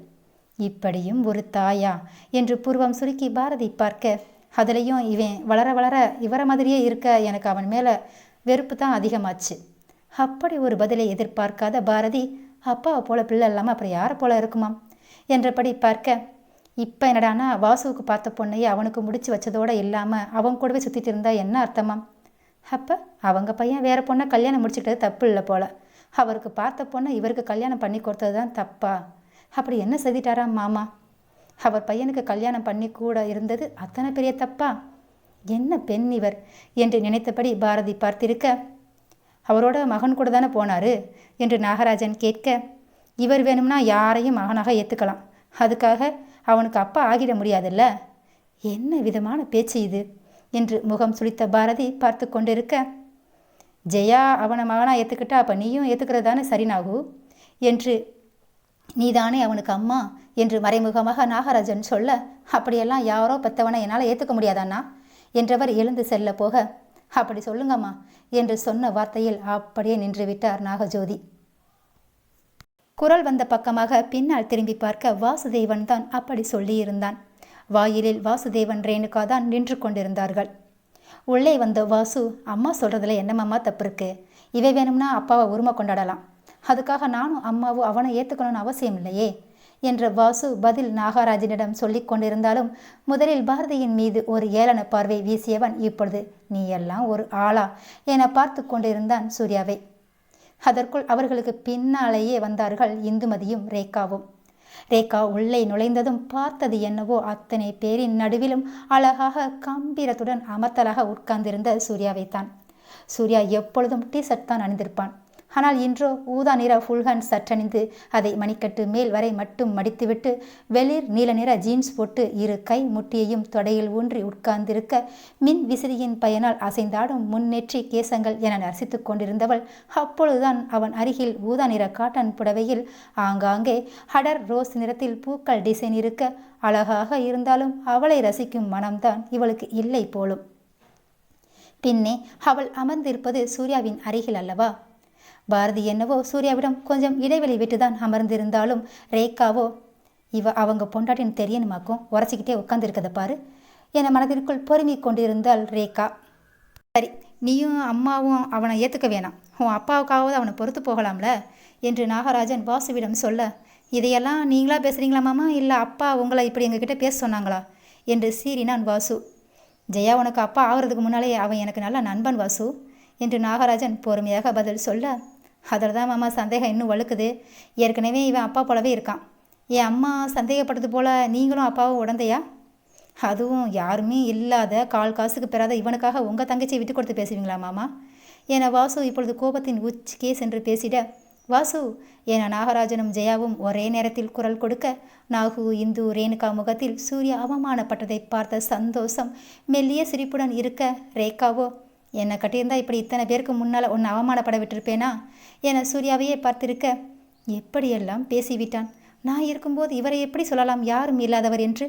இப்படியும் ஒரு தாயா என்று பூர்வம் சுருக்கி பாரதி பார்க்க, அதுலேயும் இவன் வளர வளர இவரை மாதிரியே இருக்க எனக்கு அவன் மேலே வெறுப்பு தான் அதிகமாச்சு. அப்படி ஒரு பதிலை எதிர்பார்க்காத பாரதி, அப்பாவை போல பிள்ளை இல்லாமல் அப்புறம் யாரை போல இருக்குமாம் என்றபடி பார்க்க, இப்போ என்னடானா வாசுவுக்கு பார்த்த பொண்ணையே அவனுக்கு முடிச்சு வச்சதோடு இல்லாமல் அவன் கூடவே சுற்றிட்டு இருந்தா என்ன அர்த்தமாம். அப்போ அவங்க பையன் வேறு பொண்ணை கல்யாணம் முடிச்சுக்கிட்டது தப்பு இல்லை போல், அவருக்கு பார்த்த பொண்ணை இவருக்கு கல்யாணம் பண்ணி கொடுத்தது தான் தப்பா. அப்படி என்ன செய்திட்டாராம் மாமா, அவர் பையனுக்கு கல்யாணம் பண்ணி கூட இருந்தது அத்தனை பெரிய தப்பா. என்ன பெண் இவர் என்று நினைத்தபடி பாரதி பார்த்திருக்க, அவரோட மகன் கூட தானே போனார் என்று நாகராஜன் கேட்க, இவர் வேணும்னா யாரையும் மகனாக ஏற்றுக்கலாம், அதுக்காக அவனுக்கு அப்பா ஆகிட முடியாதுல்ல. என்ன விதமான பேச்சு இது என்று முகம் சுளித்த பாரதி பார்த்து கொண்டிருக்க, ஜெயா அவனை மகனாக ஏற்றுக்கிட்டா அப்போ நீயும் ஏற்றுக்கிறது தானே சரினாகு என்று, நீதானே அவனுக்கு அம்மா என்று மறைமுகமாக நாகராஜன் சொல்ல, அப்படியெல்லாம் யாரோ பெத்தவனை என்னால் ஏற்றுக்க முடியாதாண்ணா என்றவர் எழுந்து செல்ல போக, அப்படி சொல்லுங்கம்மா என்று சொன்ன வார்த்தையில் அப்படியே நின்றுவிட்டார் நாகஜோதி. குரல் வந்த பக்கமாக பின்னால் திரும்பி பார்க்க வாசுதேவன் தான் அப்படி சொல்லியிருந்தான். வாயிலில் வாசுதேவன் ரேணுகா தான் நின்று கொண்டிருந்தார்கள். உள்ளே வந்த வாசு, அம்மா சொல்கிறதுல என்னம்மா தப்பு இருக்கு, இவை வேணும்னா அப்பாவை உரிமை கொண்டாடலாம், அதுக்காக நானும் அம்மாவும் அவனை ஏற்றுக்கணும்னு அவசியம் இல்லையே என்ற வாசு பதில் நாகராஜனிடம் சொல்லி கொண்டிருந்தாலும் முதலில் பாரதியின் மீது ஒரு ஏளன பார்வை வீசியவன் இப்பொழுது நீ எல்லாம் ஒரு ஆளா என பார்த்து கொண்டிருந்தான் சூர்யாவை. அதற்குள் அவர்களுக்கு பின்னாலேயே வந்தார்கள் இந்துமதியும் ரேகாவும். ரேகா உள்ளே நுழைந்ததும் பார்த்தது என்னவோ அத்தனை பேரின் நடுவிலும் அழகாக கம்பீரத்துடன் அமர்த்தலாக உட்கார்ந்திருந்த சூர்யாவைத்தான். சூர்யா எப்பொழுதும் டிஷர்ட் தான் அணிந்திருப்பான். ஆனால் இன்றோ ஊதா நிற ஃபுல்ஹேண்ட் சர்ட் அணிந்து அதை மணிக்கட்டு மேல் வரை மட்டும் மடித்துவிட்டு வெளிர் நீல நிற ஜீன்ஸ் போட்டு இரு கை முட்டியையும் தொடையில் ஊன்றி உட்கார்ந்திருக்க மின் விசிறியின் பயனால் அசைந்தாடும் முன்னேற்றி கேசங்கள் என ரசித்து கொண்டிருந்தவள் அப்பொழுதுதான் அவன் அருகில் ஊதா நிற காட்டன் புடவையில் ஆங்காங்கே ஹடர் ரோஸ் நிறத்தில் பூக்கள் டிசைன் இருக்க அழகாக இருந்தாலும் அவளை ரசிக்கும் மனம்தான் இவளுக்கு இல்லை போலும். பின்னே அவள் அமர்ந்திருப்பது சூர்யாவின் அருகில் அல்லவா. பாரதி என்னவோ சூர்யாவிடம் கொஞ்சம் இடைவெளி விட்டுதான் அமர்ந்திருந்தாலும் ரேகாவோ அவங்க பொண்டாட்டின்னு தெரியணுமாக்கும் உரைச்சிக்கிட்டே உட்கார்ந்துருக்கதை பாரு என மனதிற்குள் பொறுமி கொண்டிருந்தாள் ரேகா. சரி, நீயும் அம்மாவும் அவனை ஏற்றுக்க வேணாம், உன் அப்பாவுக்காவது அவனை பொறுத்து போகலாம்ல என்று நாகராஜன் வாசுவிடம் சொல்ல, இதையெல்லாம் நீங்களா பேசுகிறீங்களா மாமா, இல்லை அப்பா உங்களை இப்படி எங்ககிட்ட பேச சொன்னாங்களா என்று சீறினான் வாசு. ஜெயா உனக்கு அப்பா ஆகிறதுக்கு முன்னாலே அவன் எனக்கு நல்ல நண்பன் வாசு, என்று நாகராஜன் பொறுமையாக பதில் சொல்ல, அதில் தான் மாமா சந்தேகம் இன்னும் வலுக்குது. ஏற்கனவே இவன் அப்பா போலவே இருக்கான். என் அம்மா சந்தேகப்பட்டது போல் நீங்களும் அப்பாவும் உடந்தையா? அதுவும் யாருமே இல்லாத கால் காசுக்கு பெறாத இவனுக்காக உங்கள் தங்கச்சியை விட்டு கொடுத்து பேசுவீங்களா மாமா என வாசு இப்பொழுது கோபத்தின் உச்சிக்கே சென்று பேசிட, வாசு என நாகராஜனும் ஜெயாவும் ஒரே நேரத்தில் குரல் கொடுக்க, நாகு, இந்து, ரேணுகா முகத்தில் சூர்யா அவமானப்பட்டதை பார்த்த சந்தோஷம் மெல்லிய சிரிப்புடன் இருக்க, ரேகாவோ என்னை கட்டியிருந்தா இப்படி இத்தனை பேருக்கு முன்னால் உன்னை அவமானப்பட விட்டிருப்பேனா என சூர்யாவையே பார்த்திருக்க, எப்படியெல்லாம் பேசிவிட்டான். நான் இருக்கும்போது இவரை எப்படி சொல்லலாம் யாரும் இல்லாதவர் என்று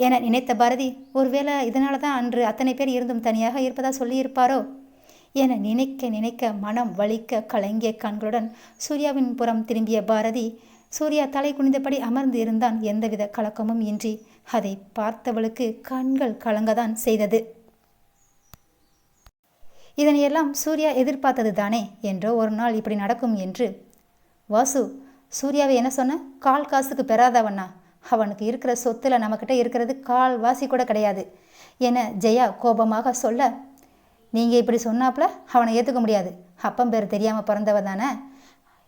என நினைத்த பாரதி, ஒருவேளை இதனால தான் அன்று அத்தனை பேர் இருந்தும் தனியாக இருப்பதா சொல்லியிருப்பாரோ என நினைக்க நினைக்க மனம் வலிக்க கலங்கிய கண்களுடன் சூர்யாவின் புறம் திரும்பிய பாரதி, சூர்யா தலை குனிந்தபடி அமர்ந்து இருந்தான். எந்தவித கலக்கமும் இன்றி. அதை பார்த்தவளுக்கு கண்கள் கலங்கதான் செய்தது. இதனையெல்லாம் சூர்யா எதிர்பார்த்தது தானே என்றோ ஒரு நாள் இப்படி நடக்கும் என்று. வாசு, சூர்யாவை என்ன சொன்ன? கால் காசுக்கு பெறாதவனா? அவனுக்கு இருக்கிற சொத்துல நம்மக்கிட்ட இருக்கிறது கால் வாசி கூட கிடையாது என ஜெயா கோபமாக சொல்ல, நீங்கள் இப்படி சொன்னாப்புல அவனை ஏற்றுக்க முடியாது. அப்பம் பேர் தெரியாமல் பிறந்தவ தானே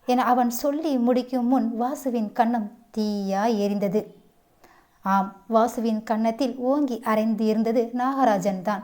என அவன் சொல்லி முடிக்கும் முன் வாசுவின் கன்னம் தீயா எரிந்தது. ஆம், வாசுவின் கன்னத்தில் ஓங்கி அரைந்து இருந்தது நாகராஜன் தான்.